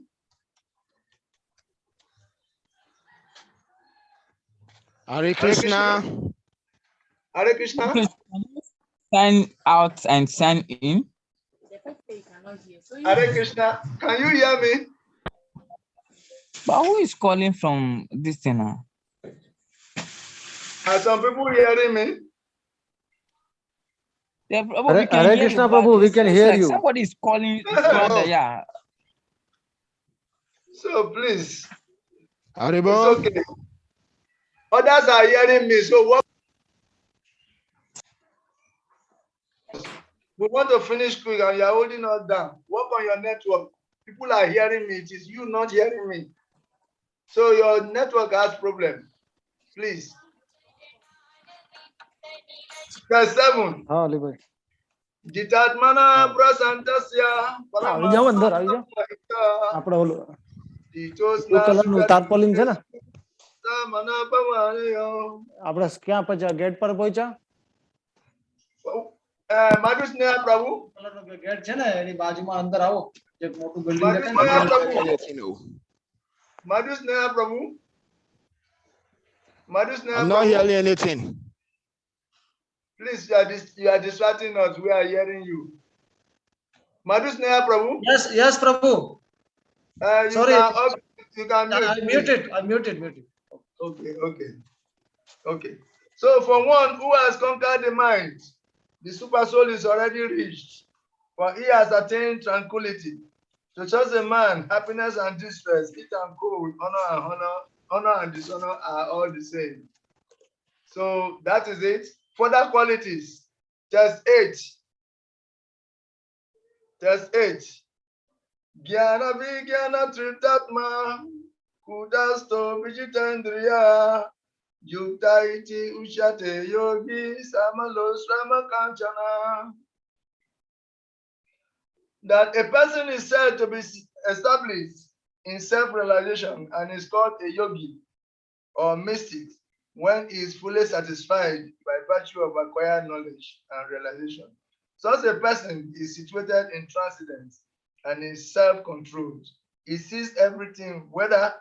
Hare Krishna. Hare Krishna. Okay, can you sign out and sign in? Hare Krishna. Can you hear me? But who is calling from this thing now? Are some people hearing me? Yeah, Prabhu, we can hear Krishna, you, but Prabhu, we it can seems hear like you. somebody is calling. Yeah. So please, Haribo. it's okay. Others are hearing me. So what? We want to finish quick and you're holding us down. Work on your network. People are hearing me. It is you not hearing me. So your network has problem. Please. Verse 7. Jitatmana prasantasya paramahita Titosna તારપોલિન છે ને manapavanayo. આપણે ક્યાં પહોંચ્યા gate પર પહોંચ્યા Madhu Sneha Prabhu. Gate છે ને એની બાજુમાં અંદર આવો એક મોટું બિલ્ડિંગ Madhu દેખાય Sneha ને Prabhu. Anything, no. Madhu Sneha Prabhu. Madhu Sneha I'm not Prabhu. hearing anything. Please, you are distracting us. We are hearing you. Madhu Sneha Prabhu. yes Prabhu. You Sorry. You can mute. I muted. Okay. So for one who has conquered the mind, the super soul is already reached, for he has attained tranquility. To such a man, happiness and distress, it and cold, honor and dishonor are all the same. So that is it. Further qualities. Test 8. Jnana Vijnana Tritatma Kudasto Vijitandriya Yukta iti Ushate Yogi Samalos Ramakanchana. That a person is said to be established in self-realization and is called a yogi or mystic when he is fully satisfied by virtue of acquired knowledge and realization. Such a person is situated in transcendence and is self-controlled. He sees everything, whether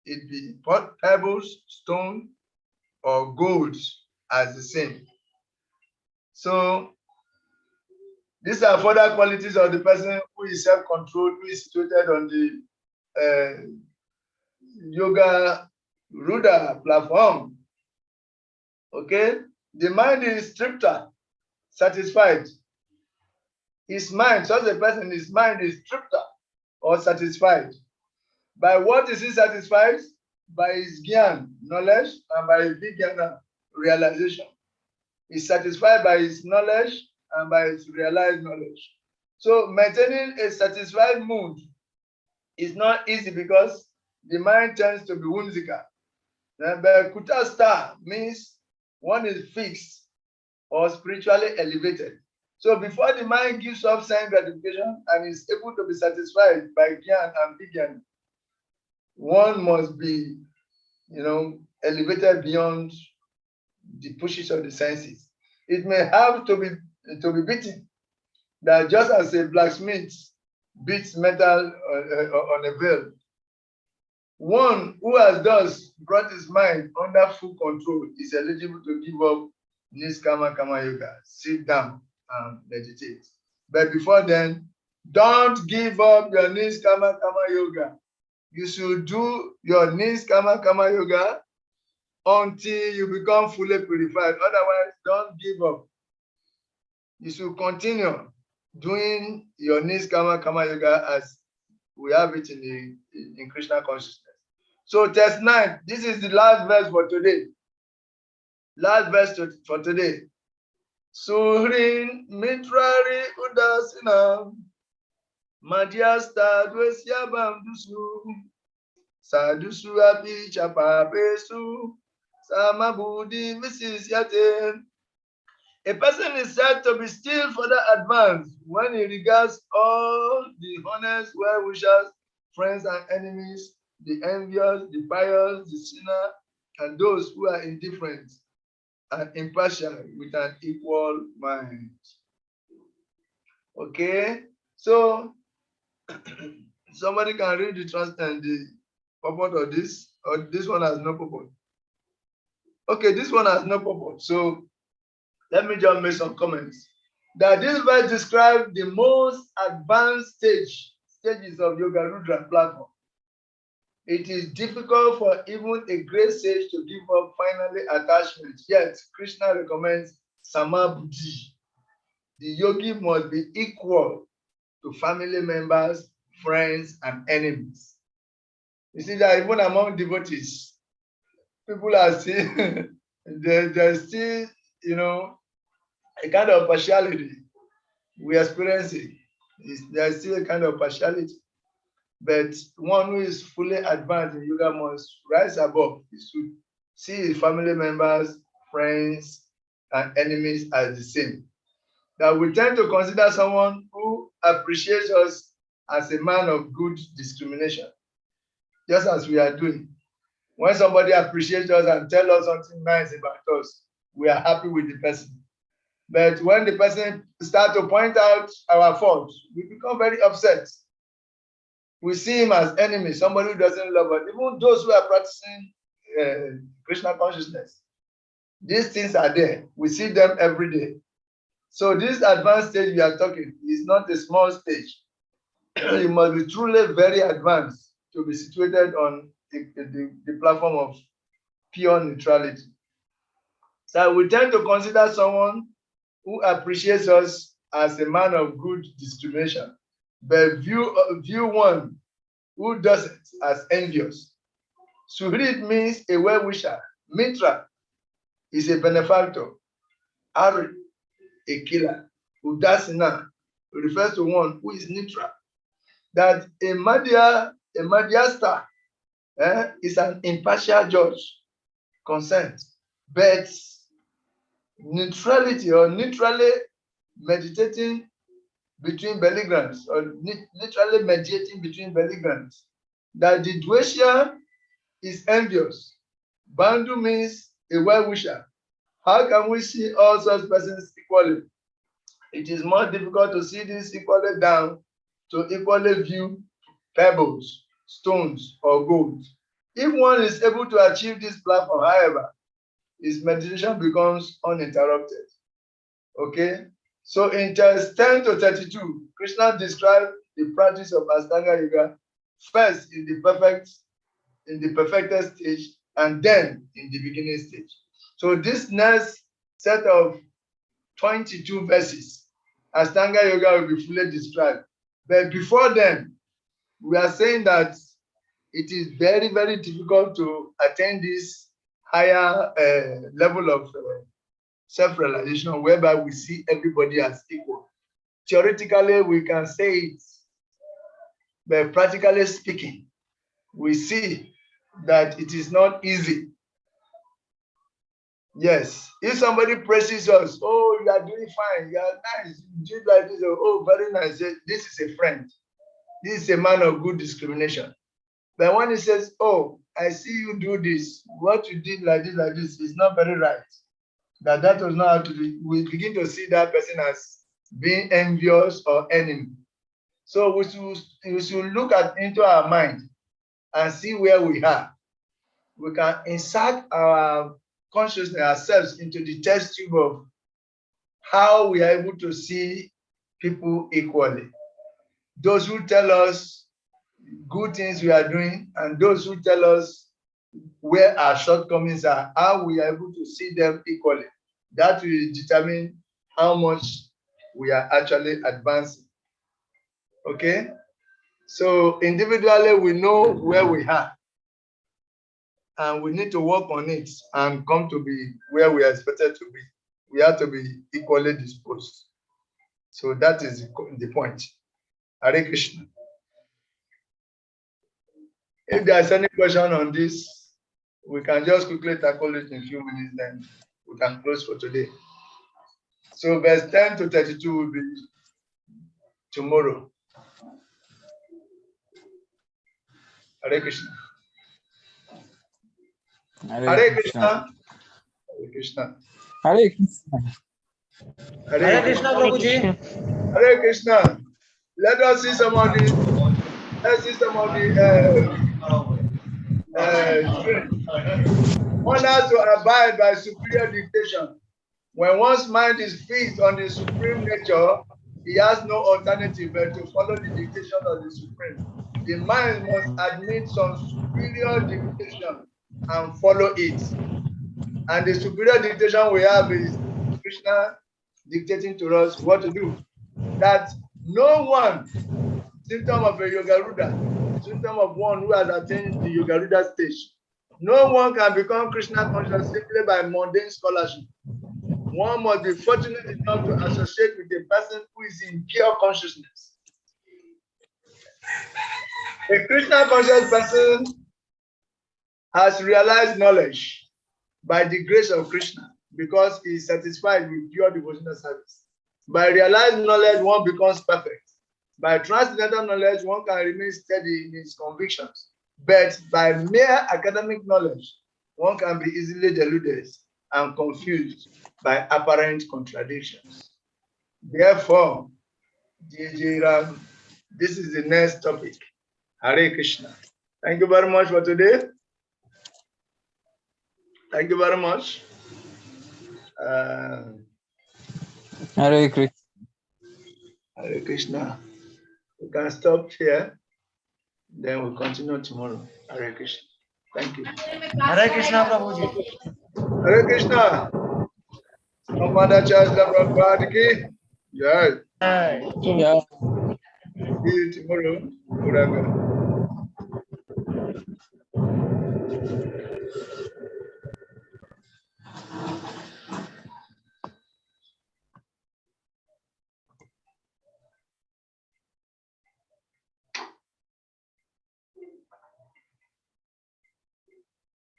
it be pebbles, stone, or gold, as the same. So these are further qualities of the person who is self-controlled, who is situated on the yoga Ruda platform. Okay, the mind is tripta, satisfied. His mind, such a person, his mind is tripta or satisfied. By what is he satisfied? By his gyan, knowledge, and by his vijnana, realization. He's satisfied by his knowledge and by his realized knowledge. So maintaining a satisfied mood is not easy because the mind tends to be whimsical. But Kuta star means one is fixed or spiritually elevated. So before the mind gives up sense gratification and is able to be satisfied by Gyan and Vigyan, one must be, elevated beyond the pushes of the senses. It may have to be beaten, that just as a blacksmith beats metal on a veil, one who has thus brought his mind under full control is eligible to give up Niskama Kama Yoga, sit down and meditate. But before then, don't give up your Niskama Kama Yoga. You should do your Niskama Kama Yoga until you become fully purified. Otherwise, don't give up. You should continue doing your Niskama Kama Yoga as we have it in Krishna consciousness. So test 9, this is the last verse for today. Last verse for today. Surin mitrari udasina madhyasta dwesyabam dusu sadusu api chapapesu samabudi visisyate. A person is said to be still further advanced when he regards all the honest, well-wishers, friends and enemies, the envious, the pious, the sinner, and those who are indifferent and impartial with an equal mind. Okay, so somebody can read the purport of this, or this one has no purport. Okay, this one has no purport. So let me just make some comments. That this verse describes the most advanced stages of Yoga Rudra platform. It is difficult for even a great sage to give up finally attachment. Yet Krishna recommends Samabuddhi. The yogi must be equal to family members, friends, and enemies. You see that even among devotees, people are still there's still, a kind of partiality we are experiencing. There's still a kind of partiality. But one who is fully advanced in yoga must rise above. He should see his family members, friends, and enemies as the same. That we tend to consider someone who appreciates us as a man of good discrimination, just as we are doing. When somebody appreciates us and tells us something nice about us, we are happy with the person. But when the person starts to point out our faults, we become very upset. We see him as enemy, somebody who doesn't love us. Even those who are practicing Krishna consciousness, these things are there. We see them every day. So this advanced stage we are talking is not a small stage. You must be truly very advanced to be situated on the platform of pure neutrality. So we tend to consider someone who appreciates us as a man of good discrimination, but view one who doesn't as envious. Suhrid means a well-wisher. Mitra is a benefactor. Ari, a killer. Udasina refers to one who is neutral. That a Madhyasta is an impartial judge, consent, but neutrality or neutrally meditating between belligerents or literally mediating between belligerents. That the Dwesha is envious. Bandhu means a well-wisher. How can we see all such persons equally? It is more difficult to see this equally down to equally view pebbles, stones, or gold. If one is able to achieve this platform, however, his meditation becomes uninterrupted. Okay? So in text 10 to 32, Krishna described the practice of Astanga Yoga first in the perfected stage and then in the beginning stage. So this next set of 22 verses, Astanga Yoga will be fully described. But before then, we are saying that it is very, very difficult to attain this higher level of self-realization whereby we see everybody as equal. Theoretically, we can say it, but practically speaking, we see that it is not easy. Yes, if somebody praises us, oh, you are doing fine, you are nice, you did like this, oh, very nice, this is a friend. This is a man of good discrimination. But when he says, oh, I see you do this, what you did like this is not very right. That was not how to do. We begin to see that person as being envious or enemy. So we should look into our mind and see where we are. We can insert our consciousness ourselves into the test tube of how we are able to see people equally. Those who tell us good things we are doing and those who tell us where our shortcomings are, how we are able to see them equally. That will determine how much we are actually advancing. Okay? So individually, we know where we are. And we need to work on it and come to be where we are expected to be. We have to be equally disposed. So that is the point. Hare Krishna. If there's any question on this, we can just quickly tackle it in a few minutes, then we can close for today. So verse 10 to 32 will be tomorrow. Hare Krishna. Hare Krishna. Hare Krishna. Hare Krishna. Hare Krishna, Prabhuji. Hare Krishna. Let us see some of the. Let's see some of the. One has to abide by superior dictation. When one's mind is fixed on the supreme nature, he has no alternative but to follow the dictation of the supreme. The mind must admit some superior dictation and follow it. And the superior dictation we have is Krishna dictating to us what to do. That no one, symptom of a Yogaruda, symptom of one who has attained the Yogaruda stage, no one can become Krishna conscious simply by mundane scholarship. One must be fortunate enough to associate with a person who is in pure consciousness. A Krishna conscious person has realized knowledge by the grace of Krishna because he is satisfied with pure devotional service. By realized knowledge, one becomes perfect. By transcendental knowledge, one can remain steady in his convictions. But by mere academic knowledge, one can be easily deluded and confused by apparent contradictions. Therefore, JJ Ram, this is the next topic. Hare Krishna. Thank you very much for today. Thank you very much. Hare Krishna. Hare Krishna. We can stop here. Then we'll continue tomorrow. Hare Krishna. Thank you. Hare Krishna, Prabhuji. Hare Krishna. Commander Charles Prabhupada ki jai. Yeah. See you tomorrow. Good afternoon.